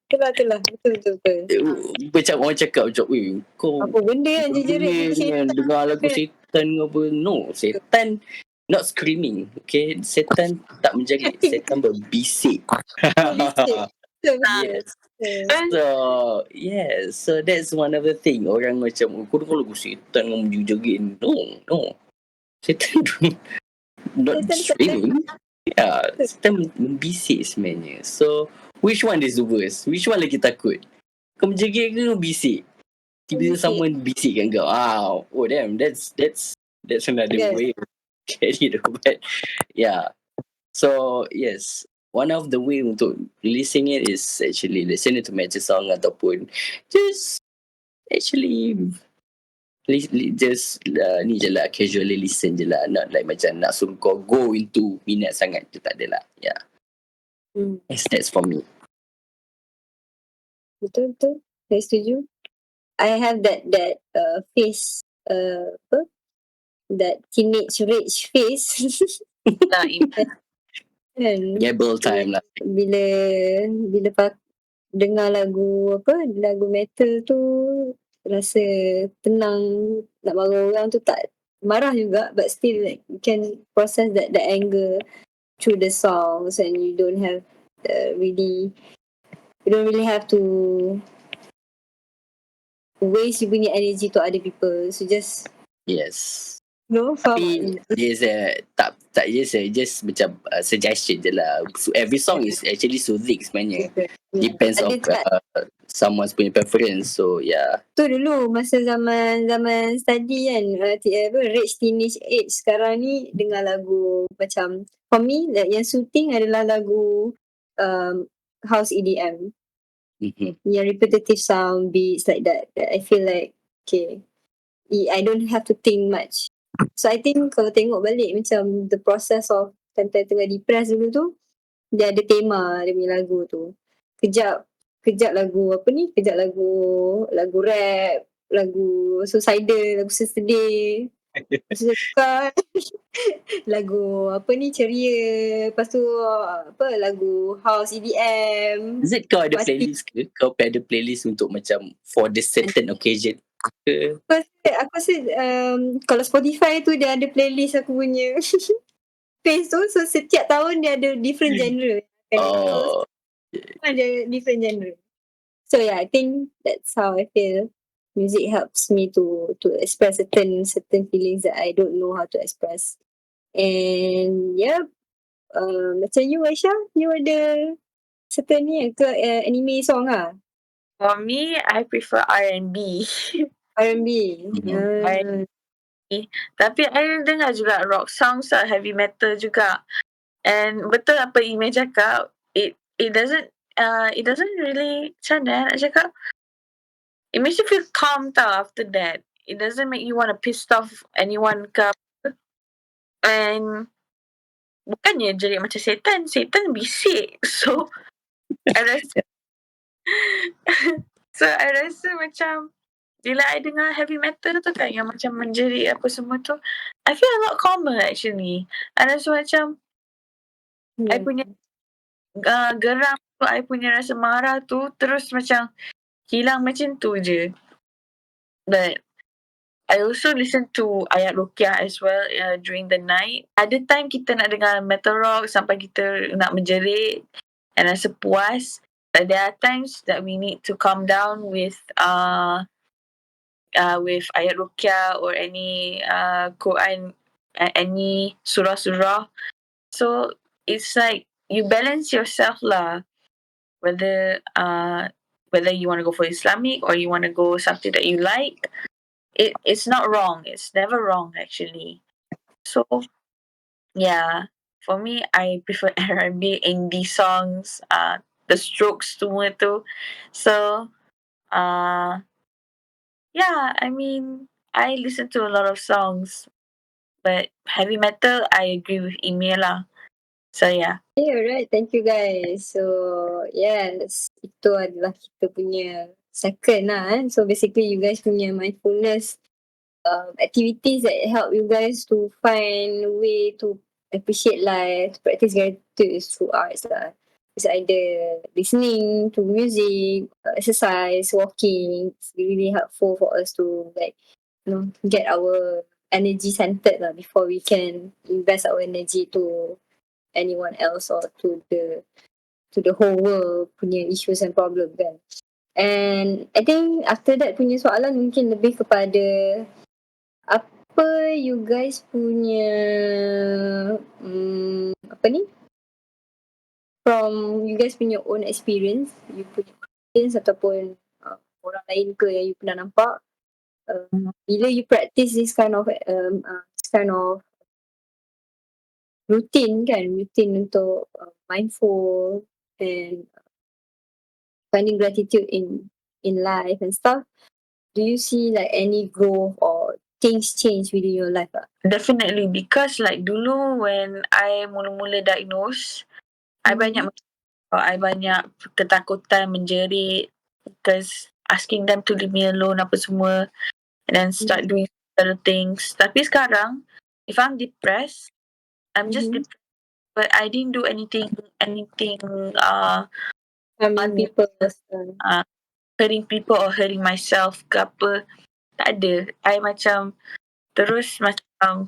Speaker 1: Itulah. Betul.
Speaker 3: Macam orang cakap macam, weh, kau
Speaker 1: Apa benda yang jerit
Speaker 3: dengan dengar lagu setan ke apa. No, setan not screaming, okay? Setan tak menjerit, setan berbisik. Yes. So that's one of the thing. Orang macam, kau dengar lagu setan dengan menjerit. No. Setan not screaming. Yeah, setan membisik sebenarnya. So, which one is the worst? Which one lagi takut? Kau menjerit ke kau bisik? Tiba-tiba someone bisik kat kau. Oh damn, that's another way of carry the but yeah. So yes, one of the way untuk listening it is actually listening to metal song ataupun just actually just ni je lah, casually listen je lah, not like macam nak suruh kau go into minat sangat tu, tak ada lah. Yeah. Yes, that's for me.
Speaker 1: Betul. Saya setuju. I have that face, apa? That teenage rage face. Kan?
Speaker 3: Gabble time lah.
Speaker 1: Bila dengar lagu metal tu, rasa tenang. Nak marah orang tu tak marah juga, but still like you can process that anger through the songs, and you don't really have to waste you punya energy to other people. So just
Speaker 3: Yes.
Speaker 1: faham.
Speaker 3: Tapi tak just macam suggestion je lah. So, every song is actually soothing sebenarnya. Depends on someone's punya preference. So yeah.
Speaker 1: Tu dulu masa zaman study kan, rage teenage age. Sekarang ni dengar lagu macam, for me yang soothing adalah lagu house EDM. Yang repetitive sound beats like that I feel like okay, I don't have to think much. So I think kalau tengok balik macam the process of time tengah depressed dulu tu, dia ada tema dia punya lagu tu. Kejap lagu apa ni, kejap lagu rap, lagu suicidal, lagu sedih. Suka lagu apa ni, ceria. Lepas tu lagu house EDM.
Speaker 3: Is it kau ada playlist ke? Kau ada playlist untuk macam for the certain occasion ke?
Speaker 1: Aku rasa kalau Spotify tu dia ada playlist aku punya face tu. So setiap tahun dia ada different genre. Ada different genre. So yeah, I think that's how I feel. Music helps me to express certain feelings that I don't know how to express. And yeah, macam you Aisyah, you ada certain ni ke anime song lah?
Speaker 2: For me, I prefer R&B.
Speaker 1: R&B.
Speaker 2: Tapi I dengar juga rock songs, heavy metal juga. And betul apa Ime cakap, it doesn't really, macam mana nak cakap, it makes you feel calm tau after that. It doesn't make you want to piss off anyone ke apa. And bukannya jerit macam setan bisik. So I rasa macam bila I dengar heavy metal tu kan, yang macam menjerit apa semua tu, I feel a lot calmer actually. I rasa macam I punya geram tu, I punya rasa marah tu terus macam hilang macam tu je. But I also listen to ayat ruqyah as well during the night. Ada time kita nak dengar metal rock sampai kita nak menjerit and rasa puas. But there are times that we need to calm down with ayat ruqyah or any Quran any surah. So it's like you balance yourself lah, whether you want to go for Islamic or you want to go something that you like. It's not wrong. It's never wrong actually. So yeah, for me I prefer R&B, indie songs, the Strokes semua tu. So yeah, I mean I listen to a lot of songs, but heavy metal I agree with Email lah. So yeah.
Speaker 1: Yeah, right. Thank you guys. So, yes, itu adalah kita punya second lah kan. So, basically you guys punya mindfulness activities that help you guys to find a way to appreciate life, to practice gratitude is through arts lah. It's either listening to music, exercise, walking. It's really helpful for us to like, get our energy centered lah before we can invest our energy to anyone else or to the whole world punya issues and problem kan. And I think after that punya soalan mungkin lebih kepada apa you guys punya apa ni, from you guys punya own experience, you punya experience ataupun orang lain ke yang you pernah nampak, bila you practice this kind of routine untuk mindful and finding gratitude in life and stuff, do you see like any growth or things change within your life?
Speaker 2: Definitely, because like dulu when I mula-mula diagnose, I banyak ketakutan, menjerit, because asking them to leave me alone apa semua, and then start doing other things. Tapi sekarang, if I'm depressed, I'm just depressed, but I didn't do anything
Speaker 1: Harming people.
Speaker 2: hurting people or hurting myself ke apa. Tak ada. I macam terus macam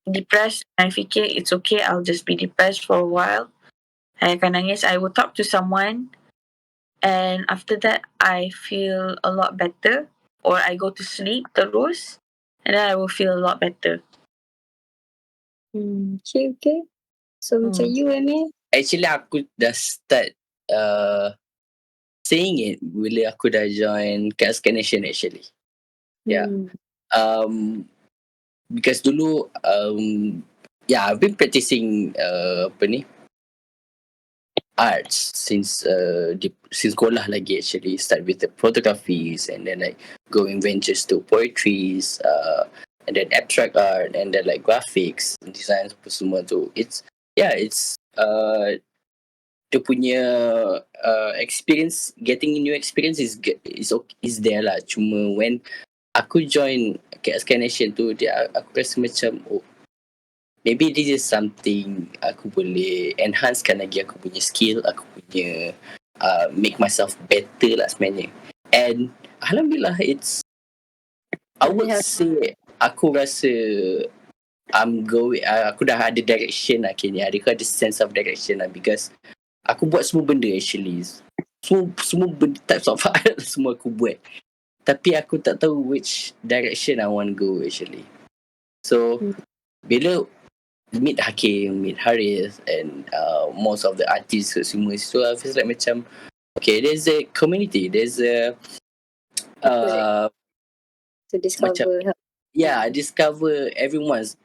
Speaker 2: depressed. I fikir it's okay, I'll just be depressed for a while. I akan nangis, I will talk to someone, and after that I feel a lot better, or I go to sleep terus, and then I will feel a lot better.
Speaker 1: Okay. So macam you, Amy?
Speaker 3: Actually aku dah start saying it bila aku dah join Cats Nation actually. Yeah. Because dulu I've been practicing arts since sekolah lagi actually. Start with the photographies and then like going ventures to poetries, and then abstract art and then like graphics, design semua tu. It's dia punya experience, getting new experience is there lah. Cuma when aku join KSK Nation tu, aku rasa macam maybe this is something aku boleh enhancekan lagi aku punya skill, aku punya make myself better lah sebenarnya. And alhamdulillah, I would say aku rasa aku dah ada direction lah kini. Ada sense of direction lah, because aku buat semua benda actually. Semua benda, types of art semua aku buat. Tapi aku tak tahu which direction I want to go actually. So bila meet Hakim, meet Haris and most of the artists semua, so I feel like macam okay, there's a community, there's a
Speaker 1: to discover
Speaker 3: macam, discover everyone's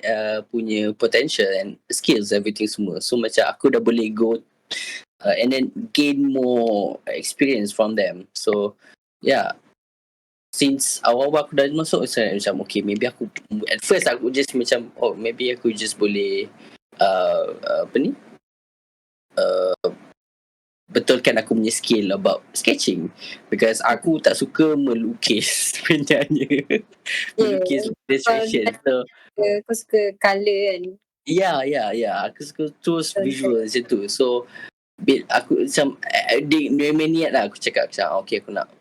Speaker 3: punya potential and skills, everything semua. So macam aku dah boleh go and then gain more experience from them. So since awal-awal aku dah masuk, saya macam okay, maybe aku at first aku just macam maybe aku just boleh betulkan aku punya skill about sketching, because aku tak suka melukis sebenarnya. Melukis illustration. So
Speaker 1: aku suka colour kan.
Speaker 3: Aku suka terus visual macam tu. So aku macam dia niat lah, aku cakap macam okay, aku nak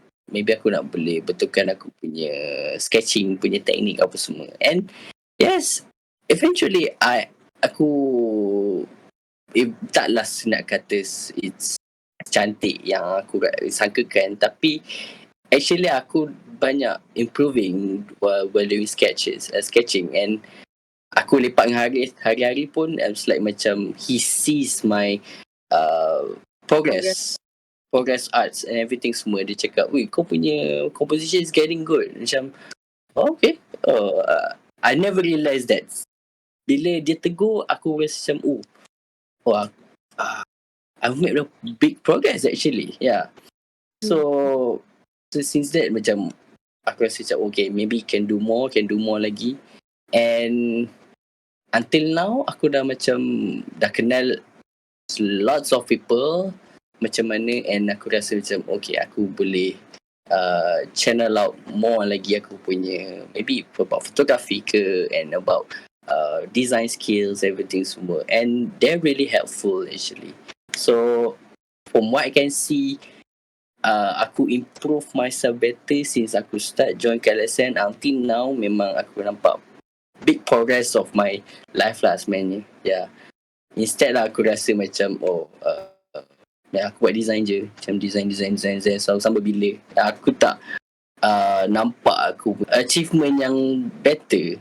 Speaker 3: boleh betulkan aku punya sketching punya teknik apa semua. And yes, eventually aku taklah nak kata it's cantik yang aku sangkakan, tapi actually aku banyak improving while doing sketching, and aku lepak dengan hari-hari pun, it's like macam he sees my progress arts and everything semua. Dia cakap, weh, kau punya composition is getting good. Macam, oh, okay. I never realised that. Bila dia tegur, aku rasa macam, wah, I've made a big progress actually. Yeah. So since that, macam aku rasa macam, okay, maybe can do more lagi. And until now, aku dah kenal lots of people macam mana, and aku rasa macam, okay, aku boleh channel out more lagi aku punya, maybe about photography ke, and about design skills, everything semua. And they're really helpful actually. So from what I can see, aku improve myself better since aku start join KLSN until now. Memang aku nampak big progress of my life lah sebenarnya. Yeah. Instead lah aku rasa macam, aku buat design je. Macam design sampai bila. Aku tak nampak aku achievement yang better.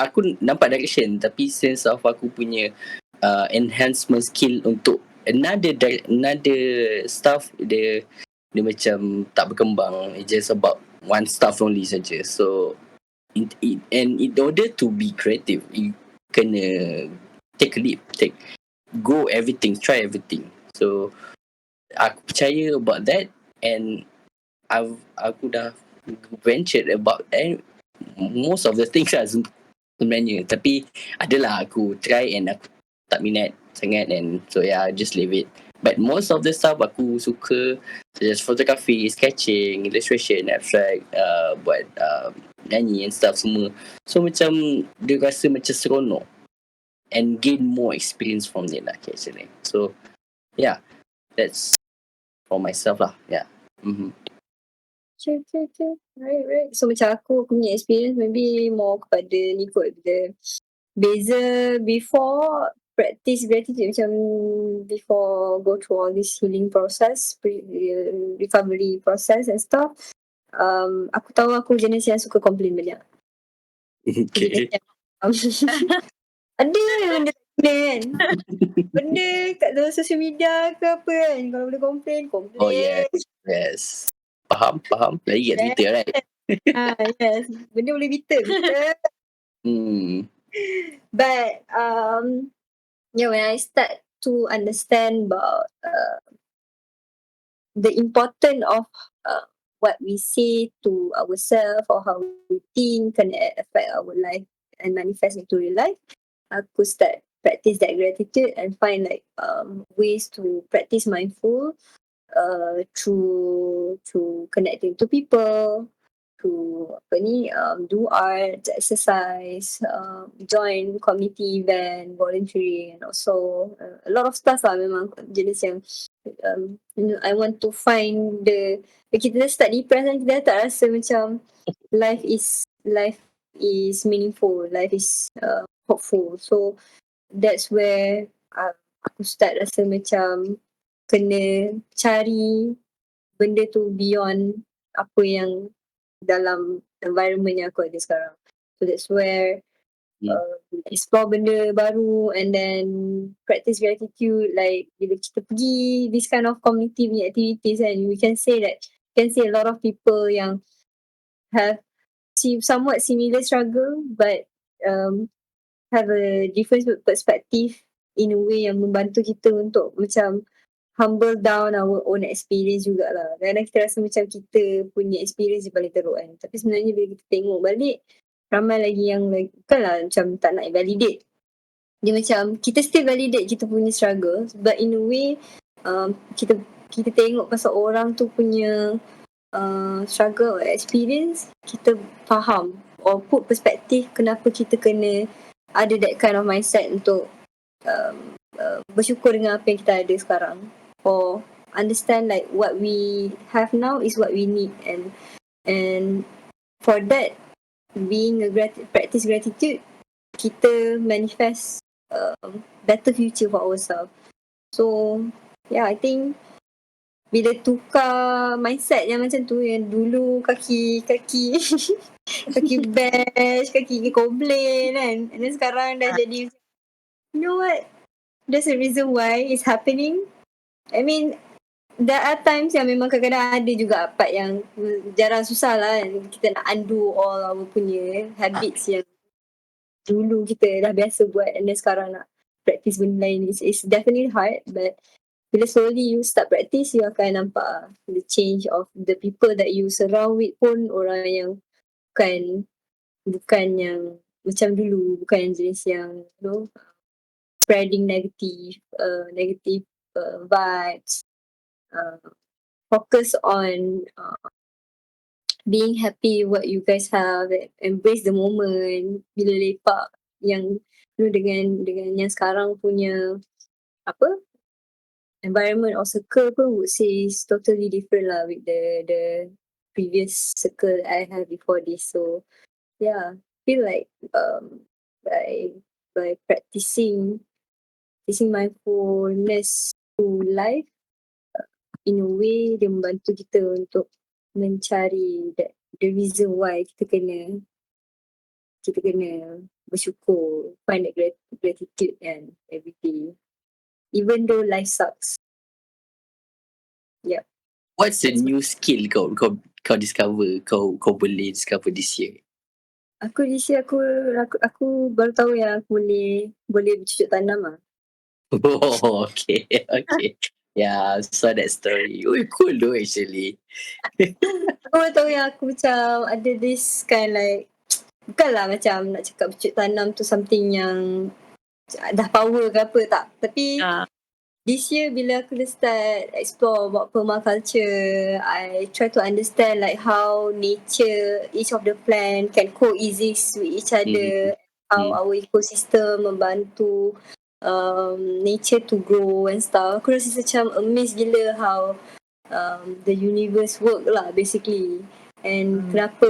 Speaker 3: Aku nampak direction, tapi sense of aku punya enhancement skill untuk another stuff, dia macam tak berkembang. It's just about one stuff only saja. So and in order to be creative, you kena take a leap, go everything, try everything. So aku percaya about that, and aku dah ventured about most of the things lah sebenarnya. Tapi adalah aku try and aku tak minat sangat, and so yeah, I just leave it. But most of the stuff aku suka, such as photography, sketching, illustration, abstract, buat nyanyi and stuff semua. So macam dia rasa macam seronok and gain more experience from it lah actually. So yeah, that's for myself lah. Yeah.
Speaker 1: Okay. Right. So macam aku punya experience maybe more kepada ni kot, the beza before practice gratitude, macam before go through all this healing process, recovery process and stuff. Aku tahu aku jenis yang suka complain banyak.
Speaker 3: Okay.
Speaker 1: Ada benda komplain. Benda kat dalam social media ke apa kan, kalau boleh komplain.
Speaker 3: Oh yes. Faham. Lagi kat Twitter, right?
Speaker 1: Yes. Benda boleh bitter. But when I start to understand about the importance of what we say to ourselves or how we think can affect our life and manifest into real life, aku start practice that gratitude and find like ways to practice mindful through connecting to people, to do art, exercise, join community event, volunteering, and also a lot of stuff lah. Memang jenis yang I want to find kita start depressed kan, kita tak rasa macam life is meaningful, life is hopeful. So that's where aku start rasa macam kena cari benda tu beyond apa yang dalam environment yang aku ada sekarang. So that's where explore benda baru and then practice gratitude. Like bila kita pergi this kind of community punya activities, and we can say a lot of people yang have somewhat similar struggle but have a different perspective in a way yang membantu kita untuk macam humble down our own experience jugalah. Kadang-kadang kita rasa macam kita punya experience yang paling teruk kan. Tapi sebenarnya bila kita tengok balik, ramai lagi yang bukanlah macam tak nak validate. Dia macam kita still validate kita punya struggle, but in a way kita tengok pasal orang tu punya struggle or experience, kita faham or put perspektif kenapa kita kena ada that kind of mindset untuk bersyukur dengan apa yang kita ada sekarang, or understand like what we have now is what we need, and for that being practice gratitude, kita manifest better future for ourselves. So yeah, I think bila tukar mindset yang macam tu, yang dulu kaki kaki bash, kaki komplain kan. And then sekarang dah jadi, you know what, there's a reason why it's happening. I mean, there are times yang memang kadang-kadang ada juga part yang jarang susah lah kan. Kita nak undo all our punya habits yang dulu kita dah biasa buat, and then sekarang nak practice benda lain. It's definitely hard, but bila slowly you start practice, you akan nampak the change of the people that you surround with pun orang yang bukan yang macam dulu, bukan yang jenis yang you know, spreading negative vibes. Focus on being happy what you guys have, embrace the moment. Bila lepak yang you know, dengan yang sekarang punya apa environment or circle pun, would say is totally different lah with the previous circle I had before this. So yeah, feel like by practicing mindfulness to life, in a way dia membantu kita untuk mencari the reason why kita kena bersyukur, find that gratitude and everything, even though life sucks. Yeah.
Speaker 3: What's the new skill kau discover, kau boleh discover this year?
Speaker 1: Aku this year aku baru tahu yang aku boleh bercucuk tanam lah.
Speaker 3: Oh, okay. Yeah, I saw that story. Oh, cool though actually.
Speaker 1: Aku baru tahu yang aku macam ada this kind like, bukanlah macam nak cakap bercucuk tanam tu something yang dah power ke apa, tak. Tapi this year bila aku dah start explore about permaculture, I try to understand like how nature, each of the plant can coexist with each other, how our ecosystem membantu nature to grow and stuff. Aku rasa macam amazed gila how the universe work lah basically. And kenapa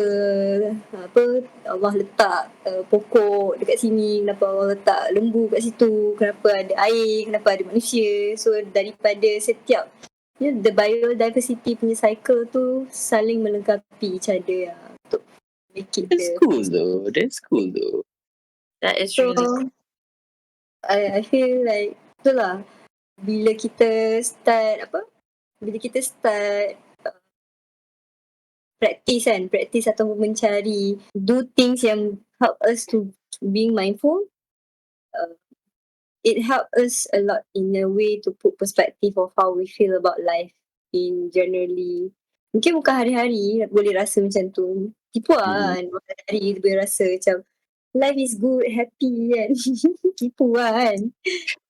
Speaker 1: Allah letak pokok dekat sini, kenapa Allah letak lembu kat situ, kenapa ada air, kenapa ada manusia. So daripada setiap the biodiversity punya cycle tu saling melengkapi each other lah, untuk make it
Speaker 3: That's cool though.
Speaker 2: That is
Speaker 1: so
Speaker 2: really cool.
Speaker 1: I feel like itulah bila kita start practice atau mencari do things yang help us to being mindful, it help us a lot in a way to put perspective of how we feel about life in generally. Mungkin bukan hari-hari boleh rasa macam tu, tipu lah kan, bukan hari boleh rasa macam life is good, happy kan. Tipu kan.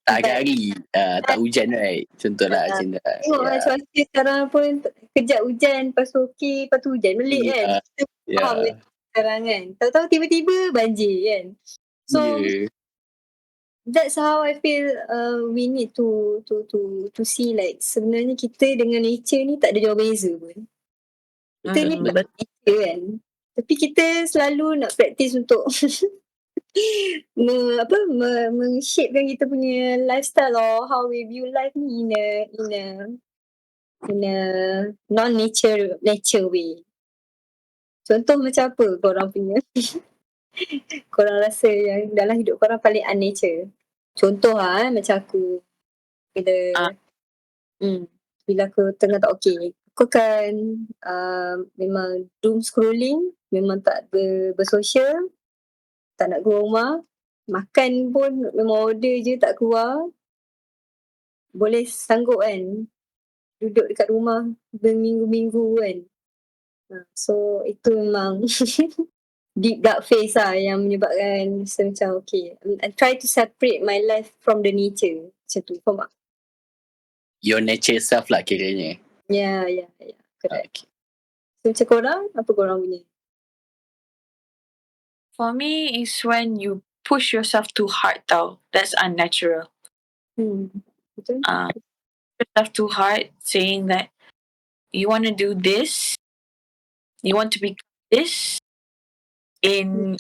Speaker 3: Tak hari tak hujan right, contohlah macam tu.
Speaker 1: Tengok lah cuaca sekarang pun kejap hujan, lepas tu okey, lepas tu hujan balik kan. Kita faham sekarang kan. Tahu-tahu tiba-tiba banjir kan. So that's how I feel we need to see like sebenarnya kita dengan nature ni tak ada jauh beza pun. Kita ni nature kan. Tapi kita selalu nak practice untuk shapekan kita punya lifestyle or how we view life ni in a non-nature way. Contoh macam apa korang punya korang rasa yang dalam hidup korang paling unnature? Contoh lah macam aku bila aku tengah tak okay, aku akan memang doom scrolling, memang tak bersosial, tak nak keluar rumah. Makan pun memang order je, tak keluar. Boleh sanggup kan duduk dekat rumah berminggu-minggu kan. So itu memang deep dark phase lah yang menyebabkan saya macam okay, I try to separate my life from the nature. Macam tu, faham tak?
Speaker 3: Your nature self lah kiranya.
Speaker 1: Yeah, correct. So macam korang, apa korang punya?
Speaker 2: For me, is when you push yourself too hard tau. That's unnatural.
Speaker 1: Betul?
Speaker 2: Push yourself too hard, saying that you want to do this, you want to be this in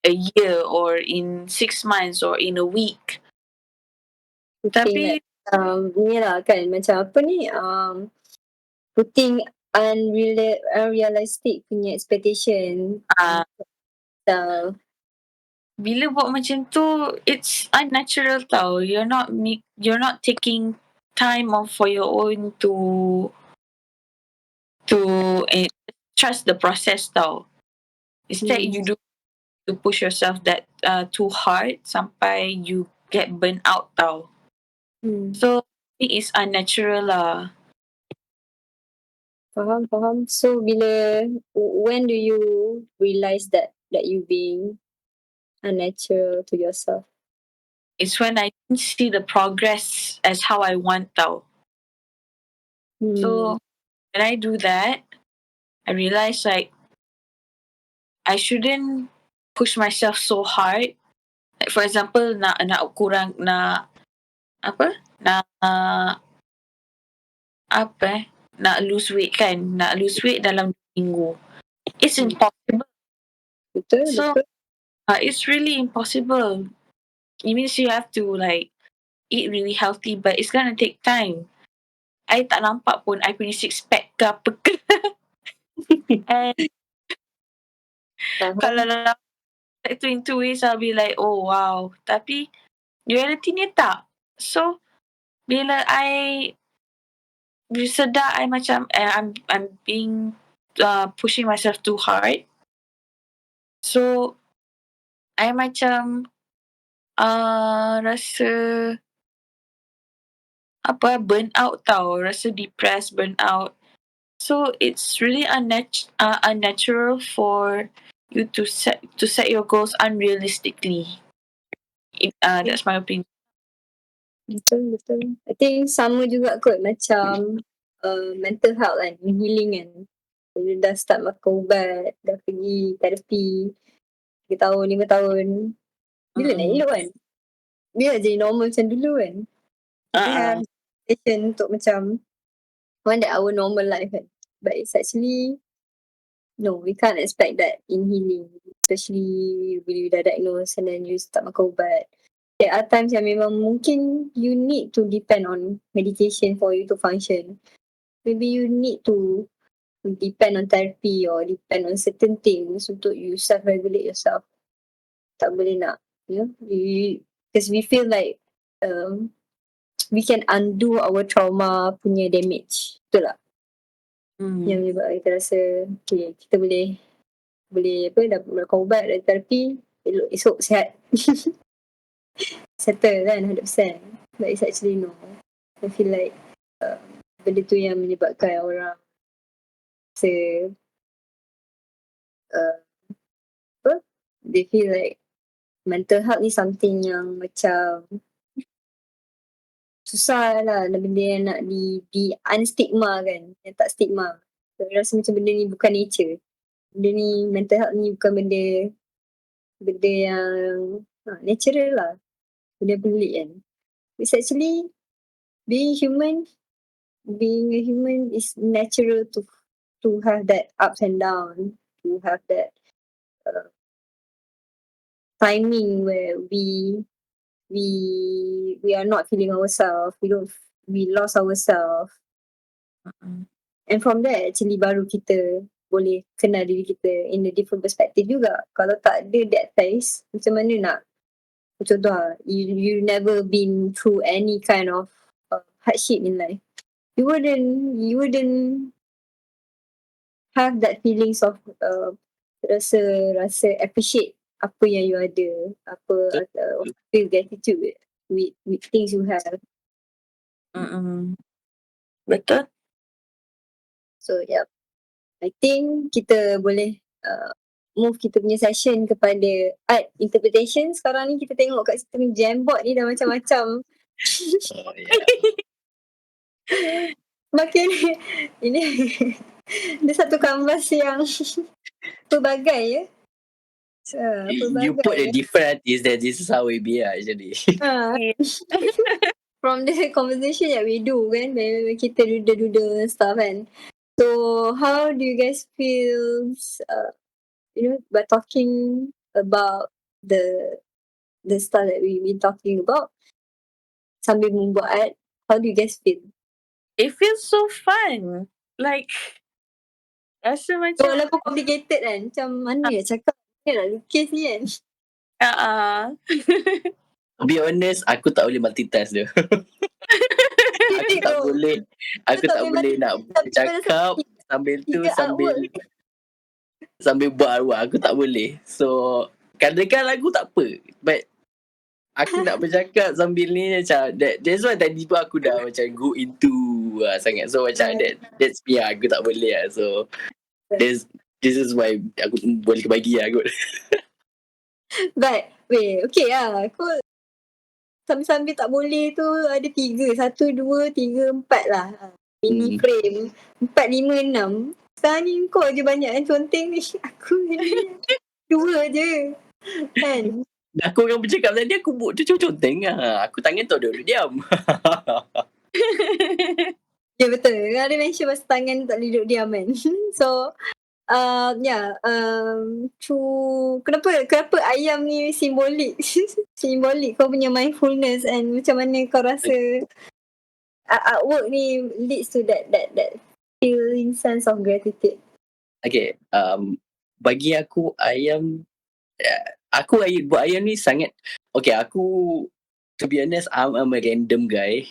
Speaker 2: a year or in 6 months or in a week. Tapi
Speaker 1: ni lah kan macam apa ni, putting unrealistic punya expectation. So,
Speaker 2: Bila buat macam tu, it's unnatural tau. You're not taking time off for your own to trust the process tau. Instead you do to push yourself that too hard sampai you get burnt out tau. So it is unnatural lah.
Speaker 1: faham. So when do you realize that you being unnatural to yourself?
Speaker 2: It's when I didn't see the progress as how I want tau. So when I do that, I realize like I shouldn't push myself so hard. Like for example, nak kurang nak apa? Nak nak lose weight kan? Nak lose weight dalam 2 minggu. It's impossible.
Speaker 1: Betul.
Speaker 2: It's really impossible. It means you have to like eat really healthy, but it's gonna take time. I tak nampak pun I punya six pack ke apa ke. And kalau dalam like 2 weeks I'll be like, oh wow. Tapi reality ni tak. So bila I sedar I macam I'm being pushing myself too hard. So I macam rasa burn out tau, rasa depressed, burn out. So it's really unnatural for you to set your goals unrealistically. That's my opinion.
Speaker 1: Betul. I think sama juga kot macam mental health kan, healing kan. Bila dah start makan ubat, dah pergi terapi 3 tahun, 5 tahun, bila nak elok kan? Bila jadi normal macam dulu kan? Kita have expectation untuk macam want that our normal life kan. But it's actually no, we can't expect that in healing. Especially bila you dah diagnosed and then you start makan ubat. There are times yang memang mungkin you need to depend on medication for you to function. Maybe you need to depend on therapy or depend on certain things untuk you self-regulate yourself. Tak boleh nak, you know, because we feel like we can undo our trauma punya damage. Betul tak? Yang menyebabkan kita rasa okay, kita boleh dah makan ubat, dah terapi, esok sihat. Settle kan 100%. But it's actually no. I feel like benda tu yang menyebabkan orang rasa they feel like mental health ni something yang macam susah lah, benda yang nak di unstigma kan, yang tak stigma. So, I rasa macam benda ni bukan nature. Benda ni, mental health ni bukan benda yang natural lah. Benda pelik kan. It's actually being a human is natural to have that ups and down, to have that timing where we are not feeling ourselves, we lost ourselves. And from there actually baru kita boleh kenal diri kita in a different perspective juga. Kalau tak ada that phase, macam mana nak, contoh you never been through any kind of hardship in life, you wouldn't have that feelings of rasa appreciate apa yang you ada, feel gratitude with things you have.
Speaker 2: Betul.
Speaker 1: So yeah, I think kita boleh move kita punya session kepada art interpretation. Sekarang ni kita tengok kat situ Jamboard ni dah macam-macam.
Speaker 3: Oh, yeah.
Speaker 1: Makin ini dia satu kanvas yang pelbagai ya.
Speaker 3: You put a different artist that this is how we be actually.
Speaker 1: From the conversation that we do kan, when kita doodle and stuff kan. So how do you guys feel by talking about the stuff that we've been talking about sambil membuat art, how do you guys feel?
Speaker 2: It feels so fun. Like Rasa macam
Speaker 1: Walaupun complicated kan, macam mana nak cakap, mana nak lukis ni kan.
Speaker 3: To be honest, aku tak boleh multitask dia. Aku tak
Speaker 1: Tengok,
Speaker 3: boleh. Aku
Speaker 1: tak
Speaker 3: tak
Speaker 1: boleh
Speaker 3: boleh nak bercakap sambil tu
Speaker 1: tiga
Speaker 3: sambil buat arwah. Aku tak boleh. So kadang-kadang lagu tak apa. But aku nak bercakap sambil ni macam that's why tadi pun aku dah macam go into sangat. So macam that's me lah. Aku tak boleh lah. So this is why aku boleh bagi lah kot.
Speaker 1: But okay lah. Aku sambil-sambil tak boleh tu ada 3. 1, 2, 3, 4 lah. Mini frame. 4, 5, 6. Sekarang ni kau je banyak yang conteng ni. Aku ni 2 je. Kan?
Speaker 3: Aku orang bercakap tadi aku buat tu conteng lah. Aku tangan tu duduk diam.
Speaker 1: Ya betul. Ada mention pasal tangan tak boleh duduk diam kan. So true. Kenapa ayam ni simbolik? Simbolik kau punya mindfulness and macam mana kau rasa artwork ni leads to that feeling sense of gratitude.
Speaker 3: Okay, bagi aku ayam, buat ayam ni sangat, okay, aku to be honest, I'm a random guy.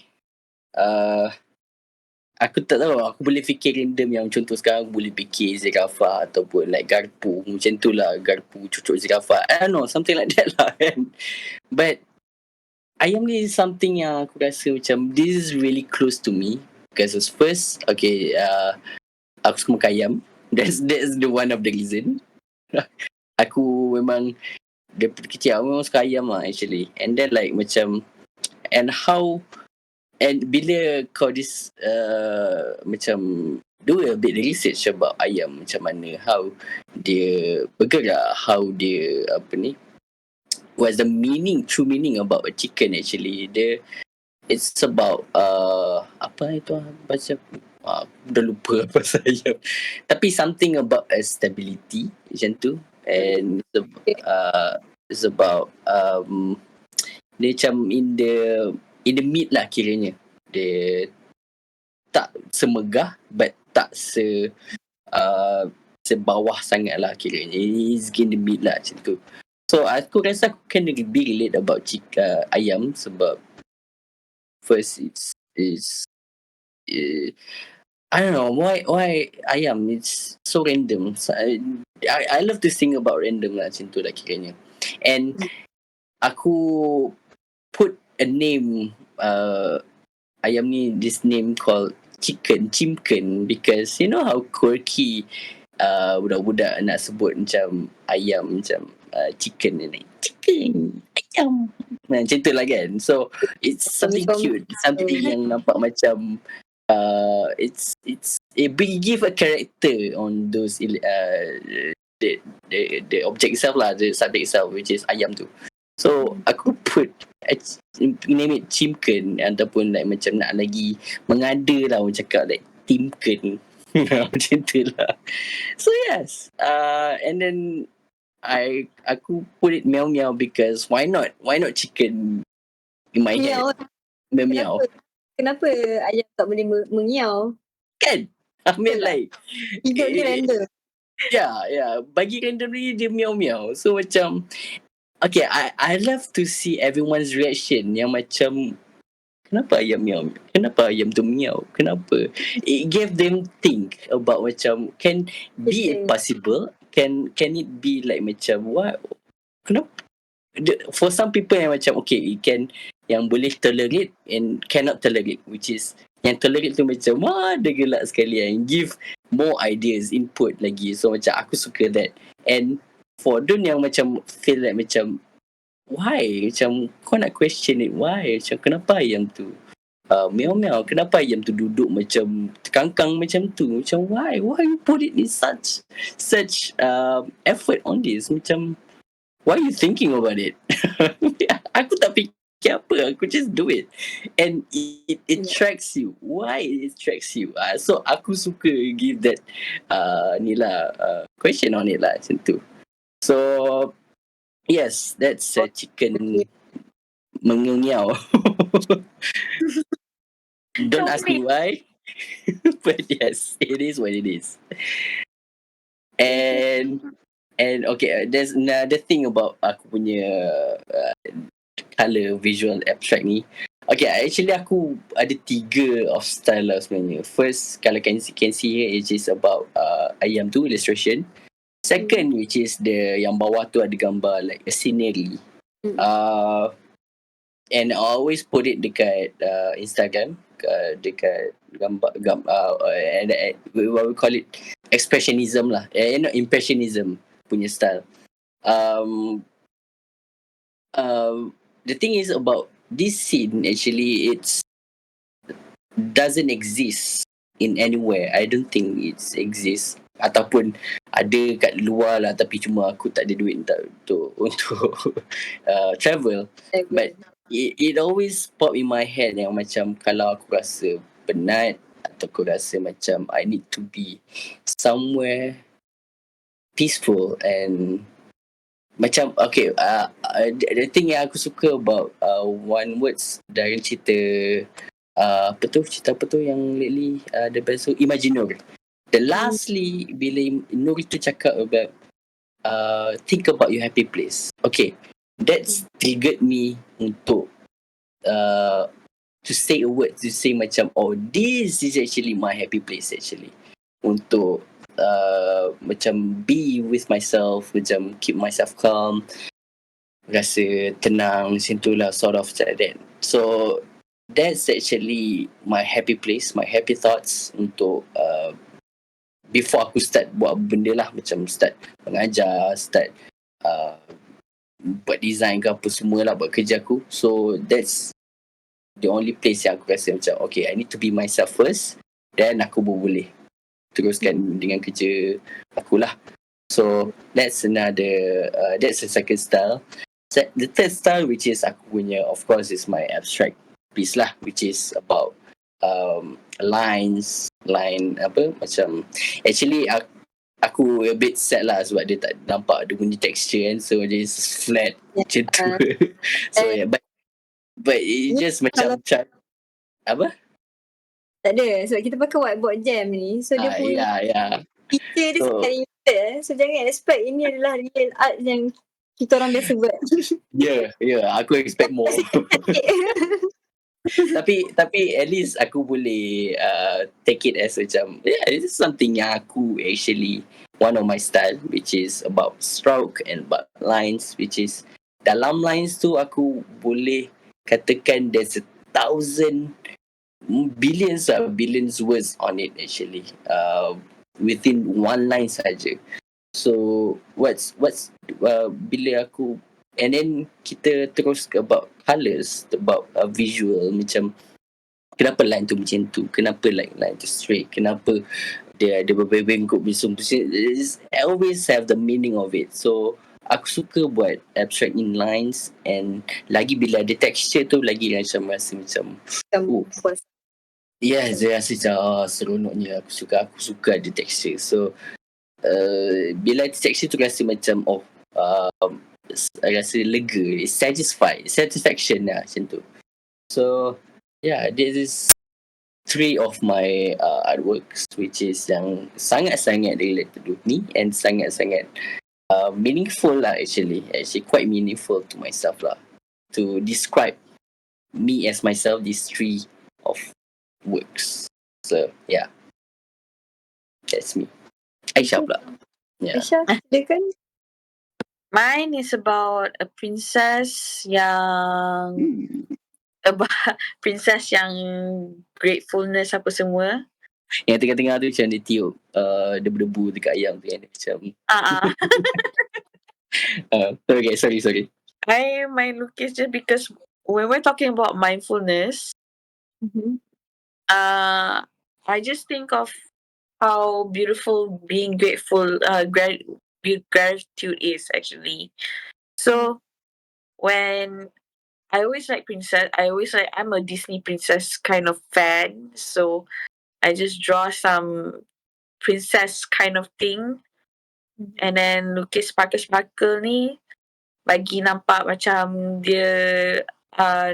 Speaker 3: Aku tak tahu, aku boleh fikir random yang contoh sekarang aku boleh fikir zirafah ataupun like garpu, macam tu lah, garpu cucuk zirafah. I don't know, something like that lah kan. But ayam ni is something yang aku rasa macam this is really close to me. Because first, okay, aku suka makan ayam. That's the one of the reason. Aku memang daripada kecil aku memang suka ayam lah actually. And then like macam bila kau macam do a bit research about ayam, macam mana how dia bergerak, how dia what's the true meaning about a chicken actually. It's about apa itu baca dah lupa pasal ayam. Tapi something about stability macam tu, and it's about dia macam in the mid lah kiranya. Dia tak semegah but tak sebawah sangat lah kiranya. It's in the mid lah macam tu. So aku rasa aku can be relate about ayam sebab first it's I don't know why ayam, it's so random. So, I love to sing about random lah macam tu lah kiranya. And aku put a name ayam ni, this name called Chimken, because you know how quirky budak-budak nak sebut macam ayam, macam chicken ni, chicken ayam macam tu lah kan. So it's something cute, something yang nampak macam it give a character on those the object itself lah, the subject itself, which is ayam tu. So aku put name it Chimken, ataupun like macam nak lagi mengada lah orang cakap like Timken. Macam tu lah. So yes, and then aku put it meow meow because why not chicken in my head. Meow.
Speaker 1: Kenapa ayam tak boleh mengiau?
Speaker 3: Kan? I mean like
Speaker 1: hidup dia random.
Speaker 3: Yeah, bagi random ni dia meow meow. So macam okay, I love to see everyone's reaction yang macam kenapa ayam meow? Kenapa ayam tu meow? Kenapa? It gave them think about macam can be it possible? Can it be like macam what? Kenapa? For some people yang macam okay, it can, yang boleh tolerate and cannot tolerate, which is yang tolerate tu macam wah dia gelak sekali and give more ideas, input lagi. So macam aku suka that. And for those yang macam feel like macam why, macam kau nak question it, why, macam kenapa ayam tu meow meow, kenapa ayam tu duduk macam terkangkang macam tu, macam why you put it in such effort on this, macam why you thinking about it? Aku tak fikir apa, aku just do it and it tracks you. Why it tracks you? So aku suka give that ni lah question on it lah macam tu. So yes, that's a chicken mengenyau. Don't ask me why, but yes, it is what it is. And okay, there's another thing about aku punya color visual abstract ni. Okay, actually aku ada 3 of style lah sebenarnya. First, kalau can see here, it is about ayam tu, illustration. Second, which is the yang bawah tu ada gambar like a scenery. Uh, and I always put it dekat Instagram, dekat and what we call it expressionism lah. Impressionism punya style. The thing is about this scene, actually it's doesn't exist in anywhere. I don't think it exists, ataupun ada kat luar lah, tapi cuma aku tak ada duit untuk travel. But it always pop in my head yang macam kalau aku rasa penat atau aku rasa macam I need to be somewhere peaceful and macam okay, the thing yang aku suka about one words dari cerita cerita apa tu yang lately the best tu Imaginor. The lastly bila Nur itu cakap about think about your happy place. Okay, that's triggered me untuk to say a word, to say macam this is actually my happy place actually. Untuk macam be with myself, macam keep myself calm, rasa tenang macam tu lah, sort of like that. So that's actually my happy place, my happy thoughts untuk before aku start buat benda lah, macam start mengajar, start buat design ke apa semua lah, buat kerja aku. So that's the only place yang aku rasa macam okay, I need to be myself first, then aku boleh teruskan dengan kerja aku lah. So that's another that's the second style. The third style, which is aku punya, of course, is my abstract piece lah, which is about line apa macam actually aku a bit sad lah sebab dia tak nampak dia punya texture kan, so dia flat macam tu. So yeah, but it just macam apa?
Speaker 1: Tak ada, sebab kita pakai whiteboard jam ni, so dia punya picture dia sangat limited. So jangan expect ini adalah real art yang kita orang biasa buat.
Speaker 3: Aku expect more. tapi at least aku boleh take it as macam this is something yang aku actually one of my style, which is about stroke and about lines, which is dalam lines tu aku boleh katakan there's 1,000 billions words on it actually, within one line saja. So what's bila aku, and then kita terus about colours, about visual, macam kenapa line tu macam tu, kenapa like line tu straight, kenapa dia ada berbengkok bisum. I always have the meaning of it. So aku suka buat abstract in lines, and lagi bila ada texture tu lagi macam rasa macam yes, dia rasa macam seronoknya. Aku suka ada texture. So bila ada texture tu rasa macam rasa lega, satisfaction lah macam tu. So yeah, this is 3 of my artworks, which is yang sangat-sangat related with me and sangat-sangat meaningful lah actually quite meaningful to myself lah, to describe me as myself, these 3 of works. So yeah, that's me. Aisyah pula. Yeah.
Speaker 1: Aisyah, silakan.
Speaker 2: Mine is about a princess yang princess yang gratefulness apa semua.
Speaker 3: Yang tengah-tengah tu macam dia tiup debu-debu dekat ayam tu kan, macam okay, sorry.
Speaker 2: I main lukis just because when we're talking about mindfulness, I just think of how beautiful being grateful, gratitude is actually. So when I always like princess, I'm a Disney princess kind of fan, so I just draw some princess kind of thing, and then lukis sparkle ni bagi nampak macam dia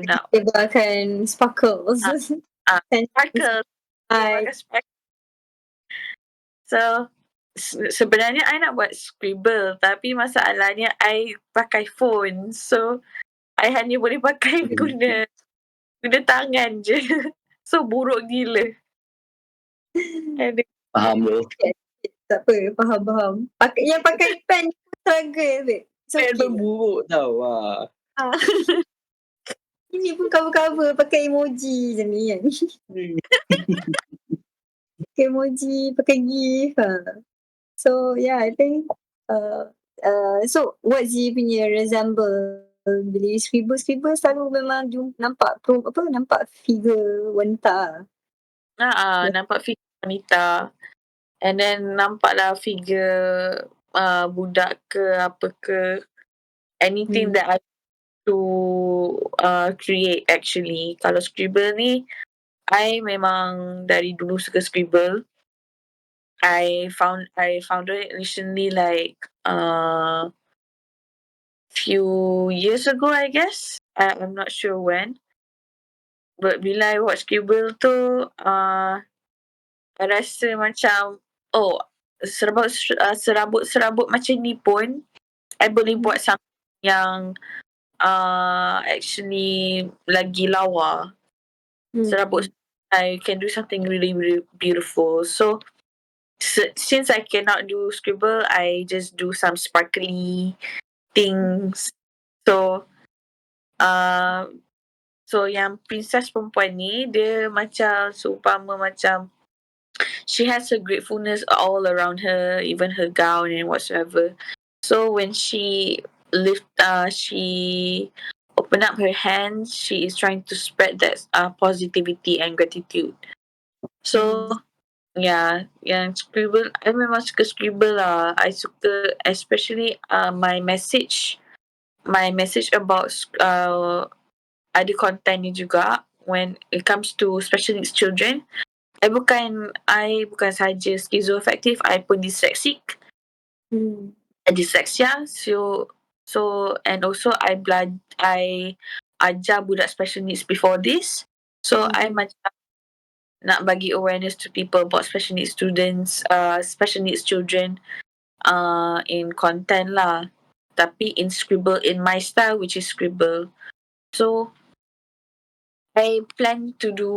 Speaker 2: nak
Speaker 1: tebalkan sparkles.
Speaker 2: sparkle. So sebenarnya I nak buat scribble, tapi masalahnya I pakai phone. So I hanya boleh pakai guna tangan je. So buruk gila. Aduh.
Speaker 3: Faham tu.
Speaker 1: Tak apa, faham. Yang pakai pen struggle je. It's
Speaker 3: Pen
Speaker 1: okay
Speaker 3: pun
Speaker 1: lah.
Speaker 3: buruk tau.
Speaker 1: Ah. Ini pun cover-cover pakai emoji je ni kan. Pakai emoji, pakai GIF. So yeah, I think so what Z punya resemble bila you scribble selalu memang nampak figure wanita.
Speaker 2: Nampak figure wanita. And then nampaklah figure budak ke apa ke. Anything that I to create actually. Kalau scribble ni, I memang dari dulu suka scribble. I found it recently, like few years ago, I guess. I'm not sure when. But bila I watch scribble tu, I rasa macam, serabut macam ni pun, I boleh buat something yang actually lagi lawa. Serabut, I can do something really, really beautiful. So since I cannot do scribble, I just do some sparkly things. So yang princess perempuan ni, dia macam seumpama macam she has her gratefulness all around her, even her gown and whatsoever. So when she open up her hands, she is trying to spread that positivity and gratitude. So yang scribble, I memang suka scribble lah. I suka, especially my message about ada content ni juga. When it comes to special needs children, I bukan saja schizoaffective, I pun dyslexic. Dyslexia. So and also I ajar budak special needs before this. So I macam nak bagi awareness to people about special needs students, special needs children in content lah. Tapi in scribble, in my style, which is scribble. So I plan to do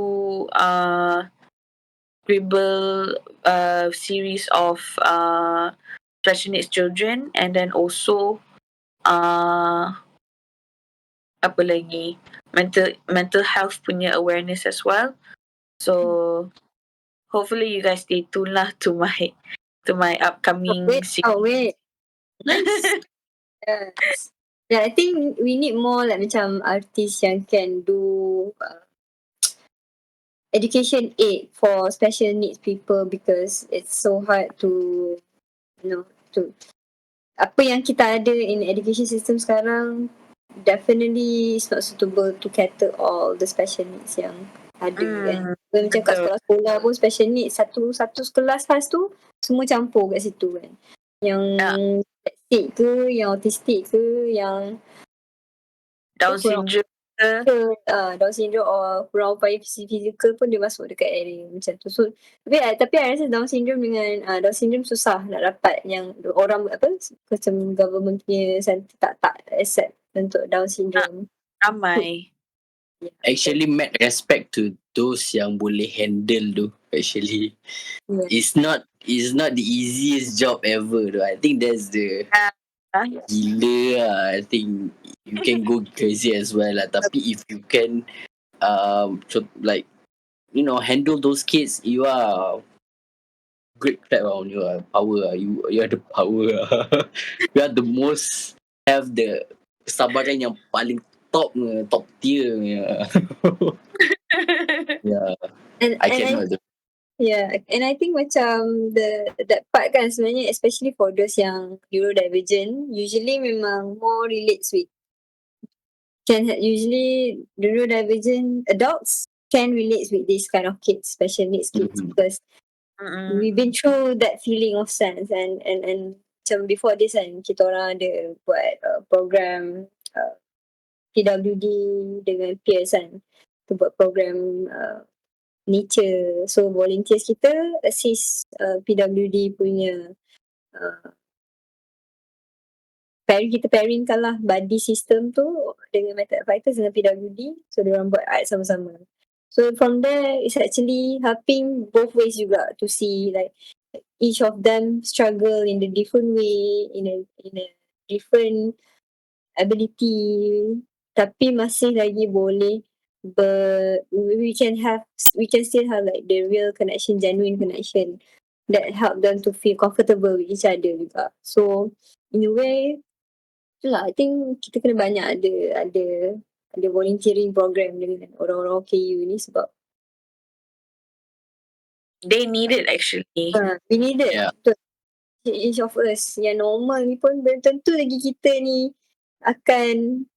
Speaker 2: scribble series of special needs children, and then also apa lagi, mental health punya awareness as well. So hopefully you guys stay tuned lah to my upcoming
Speaker 1: Wait. Nice. Yes. Yeah, I think we need more like macam artists yang can do education aid for special needs people, because it's so hard to to apa yang kita ada in education system sekarang definitely is not suitable to cater all the special needs yang ada kan. Macam kat sekolah-sekolah pun special needs satu kelas khas tu semua campur kat situ kan. Yang dyslexic ke, yang autistic ke, yang
Speaker 2: Down syndrome ke,
Speaker 1: Down syndrome or kurang upaya fizikal pun dia masuk dekat area macam tu. So tapi I rasa Down syndrome dengan Down syndrome susah nak dapat yang orang macam government punya tak accept untuk Down syndrome.
Speaker 2: ramai.
Speaker 3: Actually, mad respect to those yang boleh handle tu. Actually, it's not the easiest job ever tu. I think that's the gila lah. I think you can go crazy as well lah. Tapi if you can like handle those kids, you are great clap on you are power. You are the power. You are the most, have the kesabaran yang paling top tier. Yeah. I cannot do.
Speaker 1: Yeah, and I think macam that part kan sebenarnya, especially for those yang neurodivergent, usually memang more relates with usually neurodivergent adults can relate with this kind of kids, special needs kids, because we've been through that feeling of sense, and macam before this kan kita orang ada buat program PWD dengan peers kan, to buat program nature. So volunteers kita assist PWD punya kita pairingkan lah buddy system tu dengan method fighters dengan PWD. So diorang buat art sama-sama. So from there it's actually helping both ways juga to see like each of them struggle in a different way, in a different ability, tapi masih lagi boleh we can still have like the real connection, genuine connection that help them to feel comfortable with each other juga. So in a way, itulah I think kita kena banyak ada volunteering program dengan orang-orang OKU ni sebab
Speaker 2: They need it actually.
Speaker 1: we need it.
Speaker 3: Yeah.
Speaker 1: Betul. Each of us yang normal ni pun belum tentu lagi kita ni akan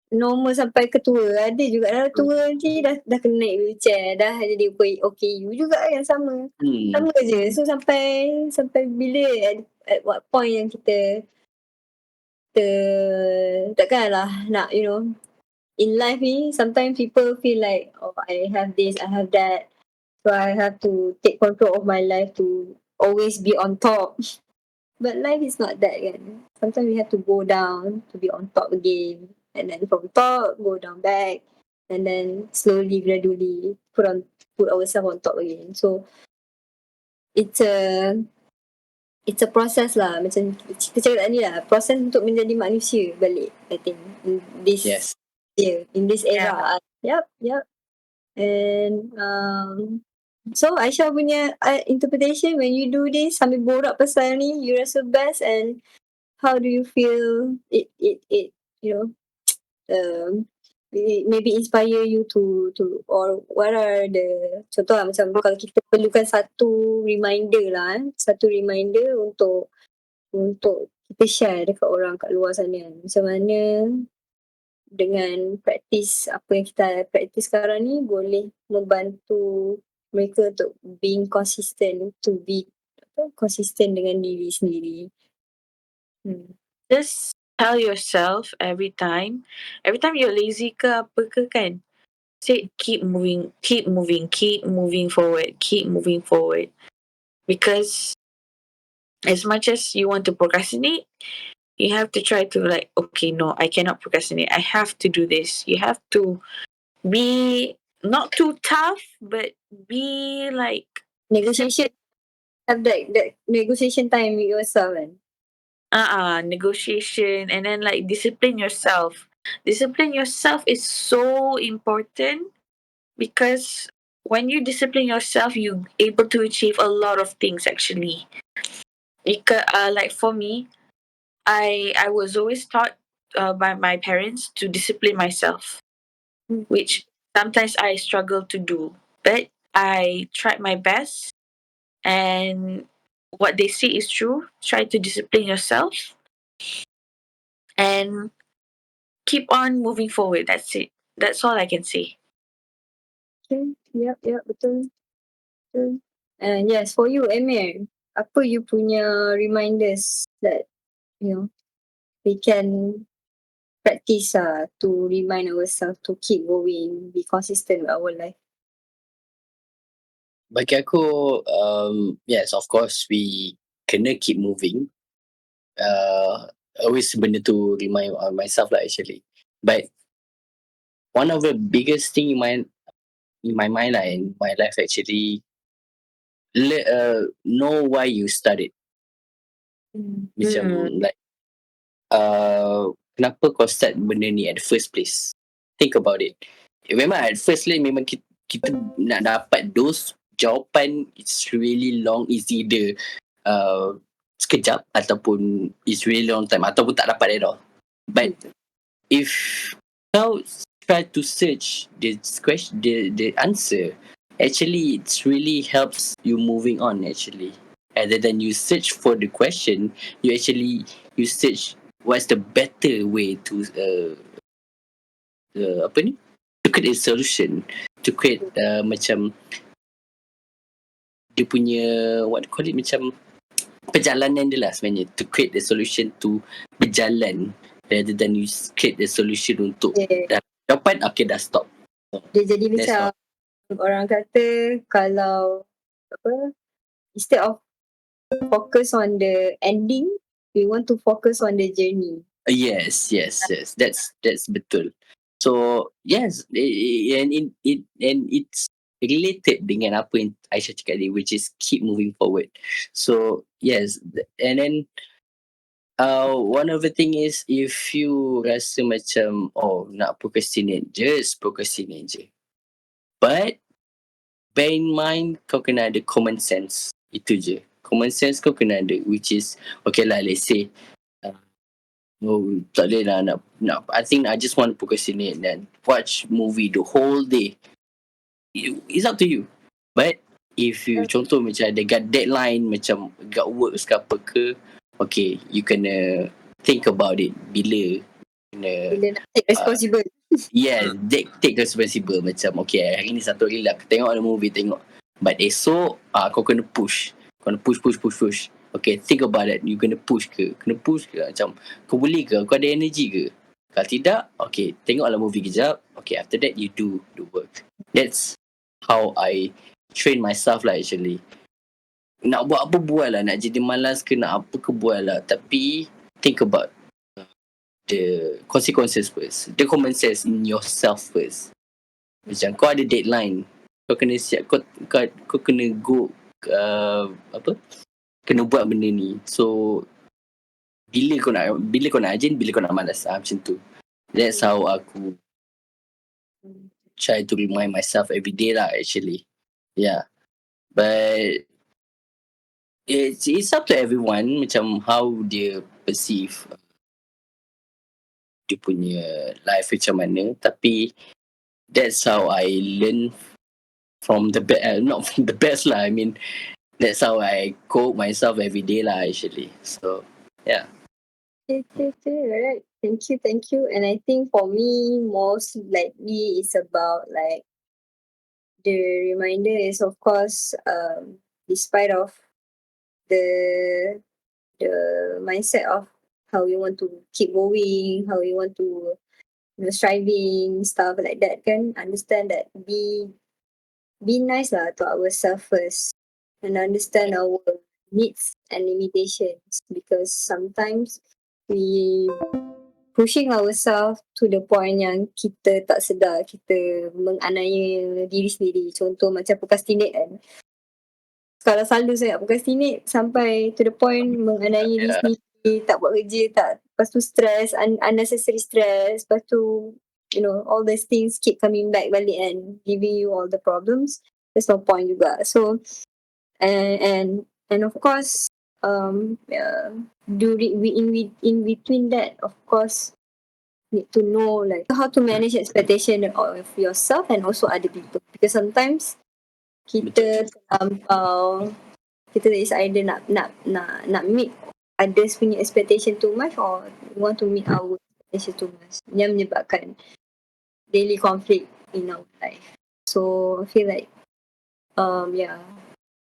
Speaker 1: normal sampai ke tua. Ada juga dah tua nanti dah kena naik wheelchair, dah jadi OKU juga yang sama. Sama je. So sampai bila at what point yang kita takkanlah nak in life ni sometimes people feel like I have this, I have that, so I have to take control of my life to always be on top. But life is not that kan. Sometimes we have to go down to be on top again, and then from top go down back, and then slowly gradually put ourselves on top again. So it's a process lah, macam kita cakap tadi lah, proses untuk menjadi manusia balik, I think in this in this era. Yep. And so Aisyah punya interpretation when you do this, sambil borak pasal ni, you rasa best, and how do you feel it maybe inspire you to or what are the contoh lah, macam kalau kita perlukan satu reminder untuk kita share dekat orang kat luar sana, macam mana dengan praktis apa yang kita praktis sekarang ni boleh membantu mereka untuk being consistent, to be consistent dengan diri sendiri.
Speaker 2: Just tell yourself every time you're lazy ke apa ke kan, say keep moving forward, because as much as you want to procrastinate, you have to try to like, okay, no, I cannot procrastinate, I have to do this. You have to be not too tough, but be like
Speaker 1: Negotiation, have that negotiation time with yourself kan.
Speaker 2: Negotiation, and then like discipline yourself is so important, because when you discipline yourself, you able to achieve a lot of things actually. Because like for me, I was always taught by my parents to discipline myself, which sometimes I struggle to do, but I tried my best, and what they say is true. Try to discipline yourself and keep on moving forward. That's it. That's all I can say.
Speaker 1: Okay. Yep, betul. And yes, for you, Emir, apa you punya reminders that we can practice to remind ourselves to keep going, be consistent with our life?
Speaker 3: Bagi aku, yes, of course, we kena keep moving. Always benda tu remind myself lah actually. But one of the biggest thing in my mind lah, in my life actually, know why you started. Macam like, kenapa kau start benda ni at the first place? Think about it. Memang at first memang kita nak dapat those jawapan, it's really long, it's either sekejap ataupun it's really long time ataupun tak dapat at all. But if kau try to search the question, the answer, actually it really helps you moving on actually. Rather than you search for the question, you search what's the better way to to create a solution, to create macam dia punya what call it, macam perjalanan dia lah sebenarnya, to create a solution to berjalan, rather than you create a solution untuk dah jawapan, okay dah stop.
Speaker 1: Dia jadi macam orang kata, kalau instead of focus on the ending. We want to focus on the journey.
Speaker 3: Yes. That's betul. So yes, and it's related dengan apa yang Aisyah cakap tadi, which is keep moving forward. So yes, and then one of the thing is, if you rasa macam nak procrastinate, just procrastinate je. But bear in mind, kau kena ada common sense. Itu je. Common sense kau kena ada, which is okay lah, let's say tak boleh lah nak I think I just want to procrastinate and watch movie the whole day. It's up to you. But if you contoh macam ada got deadline, macam got work ke apa ke, okay, you kena think about it bila
Speaker 1: Bila nak take responsible.
Speaker 3: yeah, take responsible. Macam okay, hari ni satu hari lah tengok ada movie, tengok. But esok kau kena push. Kau kena push. Okay, think about it. You kena push ke? Macam kau boleh ke? Kau ada energy ke? Kalau tidak, okay, tengoklah movie kejap. Okay, after that you do the work. That's how I train myself lah actually. Nak buat apa buat lah. Nak jadi malas ke, nak apa ke buat lah. Tapi think about the consequences first. The common sense in yourself first. Macam kau ada deadline, kau kena siap, kau kena go kena buat benda ni. So bila kau nak rajin, bila kau nak malas, macam tu. That's how aku try to remind myself every day lah actually. Yeah. But it's up to everyone macam how dia perceive dia punya life macam mana. Tapi that's how I learn from the best, not from the best lah. I mean, that's how I cope myself every day lah actually. So yeah.
Speaker 1: Okay. Alright. Thank you. And I think for me, most likely it's about like the reminder is, of course, despite of the mindset of how we want to keep going, how we want to striving, stuff like that, can understand that be nice lah to ourselves first and understand our needs and limitations, because sometimes we pushing ourselves to the point yang kita tak sedar kita menganiaya diri sendiri. Contoh macam procrastinate kan. Kalau selalu saya procrastinate sampai to the point menganiaya diri sendiri, tak buat kerja, lepas tu stress, unnecessary stress, lepas tu all these things keep coming back balik and giving you all the problems. There's no point juga. So and of course in between that, of course, need to know like how to manage expectation of yourself and also other people, because sometimes kita is either nak meet others punya expectation too much, or we want to meet our expectation too much, yang menyebabkan daily conflict in our life. So I feel like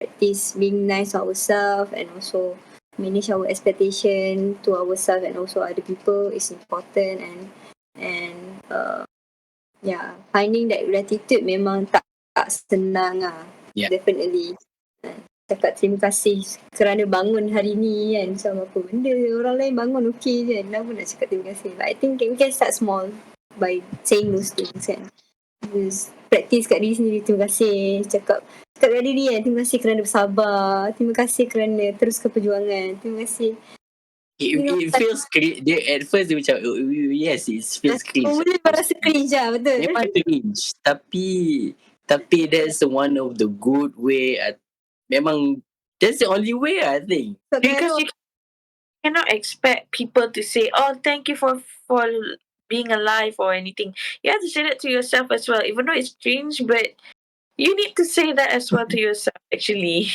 Speaker 1: practice being nice to ourselves and also manage our expectation to ourselves and also other people is important. And finding that gratitude memang tak senang lah.
Speaker 3: Yeah.
Speaker 1: Definitely. Cakap terima kasih kerana bangun hari ni kan, macam apa benda orang lain bangun okey je, kenapa nak cakap terima kasih. But I think we can start small by saying those things kan. Just practice kat diri sendiri, terima kasih, cakap kat diri kan, terima kasih kerana bersabar, terima kasih kerana teruskan perjuangan, terima kasih.
Speaker 3: It feels cringe. At first dia macam yes, it feels cringe.
Speaker 1: Boleh rasa cringe lah, betul.
Speaker 3: Memang cringe. Tapi that's one of the good way. Memang that's the only way I think.
Speaker 2: Because you cannot expect people to say, "Oh, thank you for being alive" or anything. You have to say that to yourself as well, even though it's cringe, but you need to say that as well to yourself actually.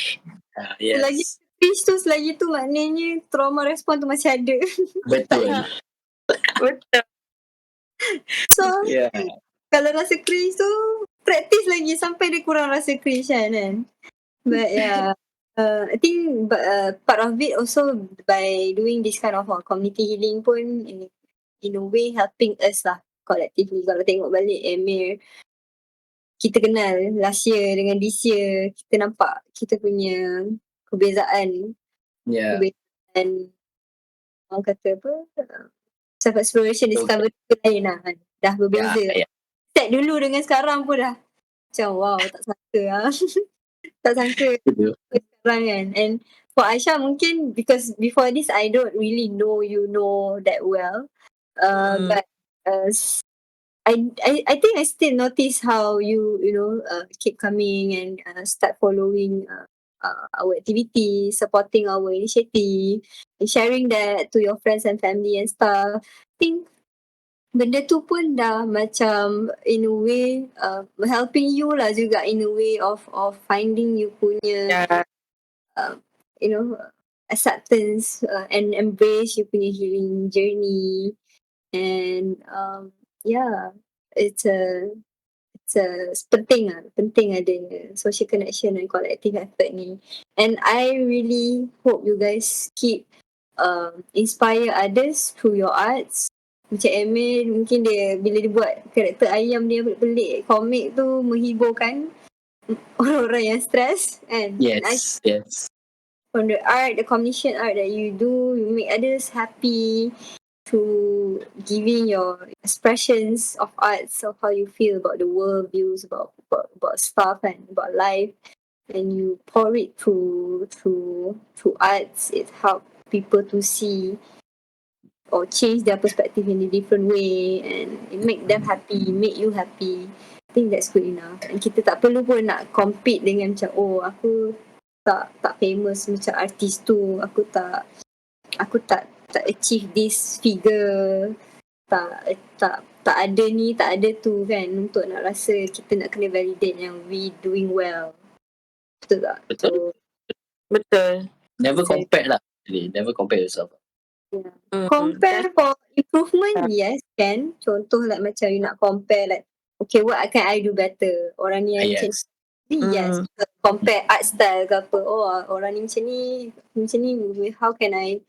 Speaker 3: Yes.
Speaker 1: Lagi cringe tu, selagi tu maknanya trauma respon tu masih ada.
Speaker 3: Betul.
Speaker 2: Betul.
Speaker 1: So
Speaker 3: Yeah.
Speaker 1: kalau rasa cringe tu, practice lagi sampai dia kurang rasa cringe kan. But yeah, I think part of it also by doing this kind of community healing pun in a way helping us lah collectively. Kalau tengok balik Amir, kita kenal last year dengan this year, kita nampak kita punya kebiasaan
Speaker 3: Yeah.
Speaker 1: kebebasan, orang kata apa, self exploration, discovery lain lah kan. Dah berbeza.
Speaker 3: Yeah.
Speaker 1: Set dulu dengan sekarang pun dah macam wow, tak sangka lah. Tak sangka sekarang kan. And for Aisha mungkin because before this I don't really know that well. But I think I still notice how you know keep coming and start following our activity, supporting our initiative, and sharing that to your friends and family and stuff. I think benda tu pun dah macam in a way helping you lah juga in a way of finding you punya you know acceptance and embrace you punya healing journey. And yeah, it's a penting ada social connection and collective effort ni. And I really hope you guys keep inspire others through your arts. Macam Emil mungkin dia bila dia buat karakter ayam dia pelik-pelik komik tu menghiburkan orang-orang yang stres and
Speaker 3: Yes.
Speaker 1: from the art, the commission art that you do, you make others happy through giving your expressions of arts of how you feel about the world, views about stuff and about life, and you pour it through arts. It helps people to see or change their perspective in a different way, and it make them happy, make you happy. I think that's good enough. And kita tak perlu pun nak compete dengan macam oh aku tak famous macam artis tu, aku tak achieve this figure, tak ada ni, tak ada tu kan, untuk nak rasa kita nak kena validate yang we doing well. Betul tak?
Speaker 2: Betul.
Speaker 3: Never compare lah. Never compare yourself.
Speaker 1: Compare for improvement, yes, can. Contoh like macam you nak compare like, okay, what can I do better? Orang ni yang macam ni, yes. Compare art style ke apa. Oh, orang ni macam ni, how can I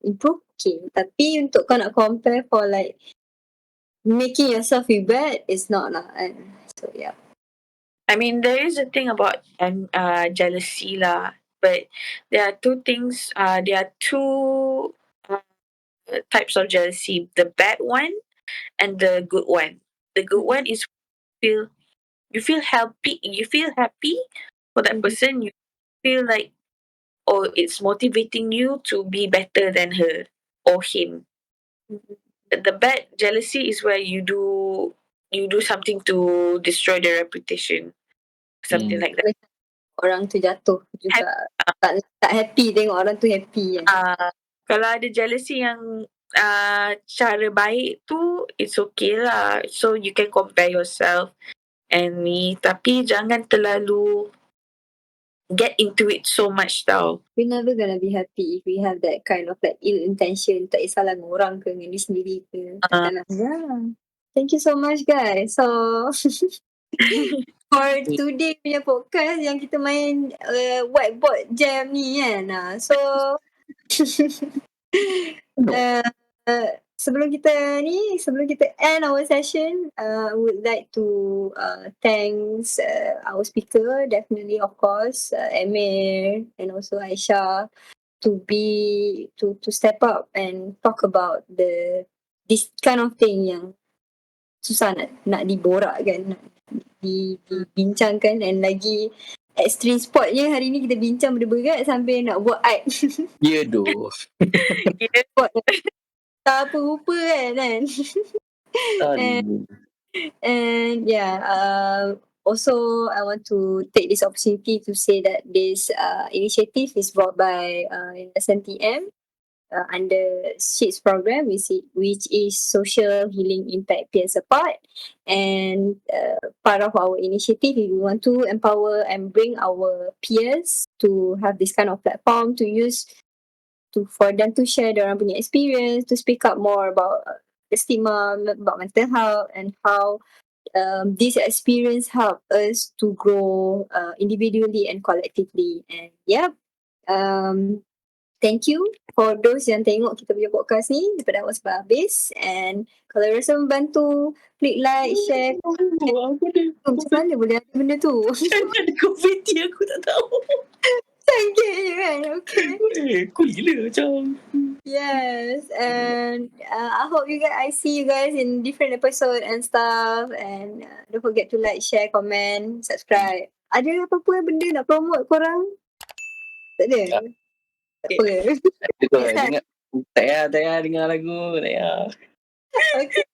Speaker 1: improve? Okay. Tapi untuk kau nak compare for like making yourself feel bad, it's not lah. So yeah.
Speaker 2: I mean, there is a thing about jealousy lah, but there are two things. There are two types of jealousy: the bad one and the good one. The good one is you feel happy. You feel happy for that person. You feel like it's motivating you to be better than her or him. The bad jealousy is where you do something to destroy their reputation, something like that.
Speaker 1: Orang tu jatuh juga. Tak happy tengok orang tu happy kan.
Speaker 2: Kalau ada jealousy yang cara baik tu, it's okay lah. So you can compare yourself and me, tapi jangan terlalu get into it so much tau.
Speaker 1: We're never gonna be happy if we have that kind of like ill intention. Tak kisahlah dengan orang ke, dengan diri sendiri ke. Takkanlah. Yeah. Thank you so much guys. So for today punya podcast yang kita main whiteboard jam ni kan. So sebelum kita end our session, I would like to thanks our speaker, definitely of course, Amir and also Aisha, to step up and talk about this kind of thing yang susah nak diborakkan, nak dibincangkan, and lagi extreme sportnya hari ni kita bincang benda-berat sampai nak buat art.
Speaker 3: Ya doh.
Speaker 1: Tak apa rupa kan. And yeah, also I want to take this opportunity to say that this initiative is brought by SMTM under SHITS program, which is Social Healing Impact Peer Support. And part of our initiative, we want to empower and bring our peers to have this kind of platform to use for them to share their punya experience, to speak up more about the stigma about mental health and how this experience help us to grow individually and collectively. And yeah, thank you for those yang tengok kita punya podcast ni daripada awal sampai habis. And kalau rasa membantu, klik like, share. Macam mana boleh ada benda tu?
Speaker 2: Ada konfeti, aku tak tahu.
Speaker 1: Okay, right, okay.
Speaker 3: Cool gila macam.
Speaker 1: Yes, and I hope I see you guys in different episode and stuff. And don't forget to like, share, comment, subscribe. Ada apa-apa benda nak promote korang? Tak ada?
Speaker 3: Tak.
Speaker 1: Tak apa.
Speaker 3: Itu
Speaker 1: Next time.
Speaker 3: dengar. Tak payah dengar lagu. Tak payah.
Speaker 1: Okay.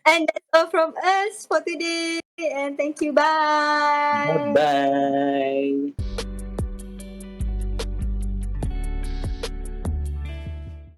Speaker 1: And that's all from us for today. And thank you. Bye.
Speaker 3: Bye-bye.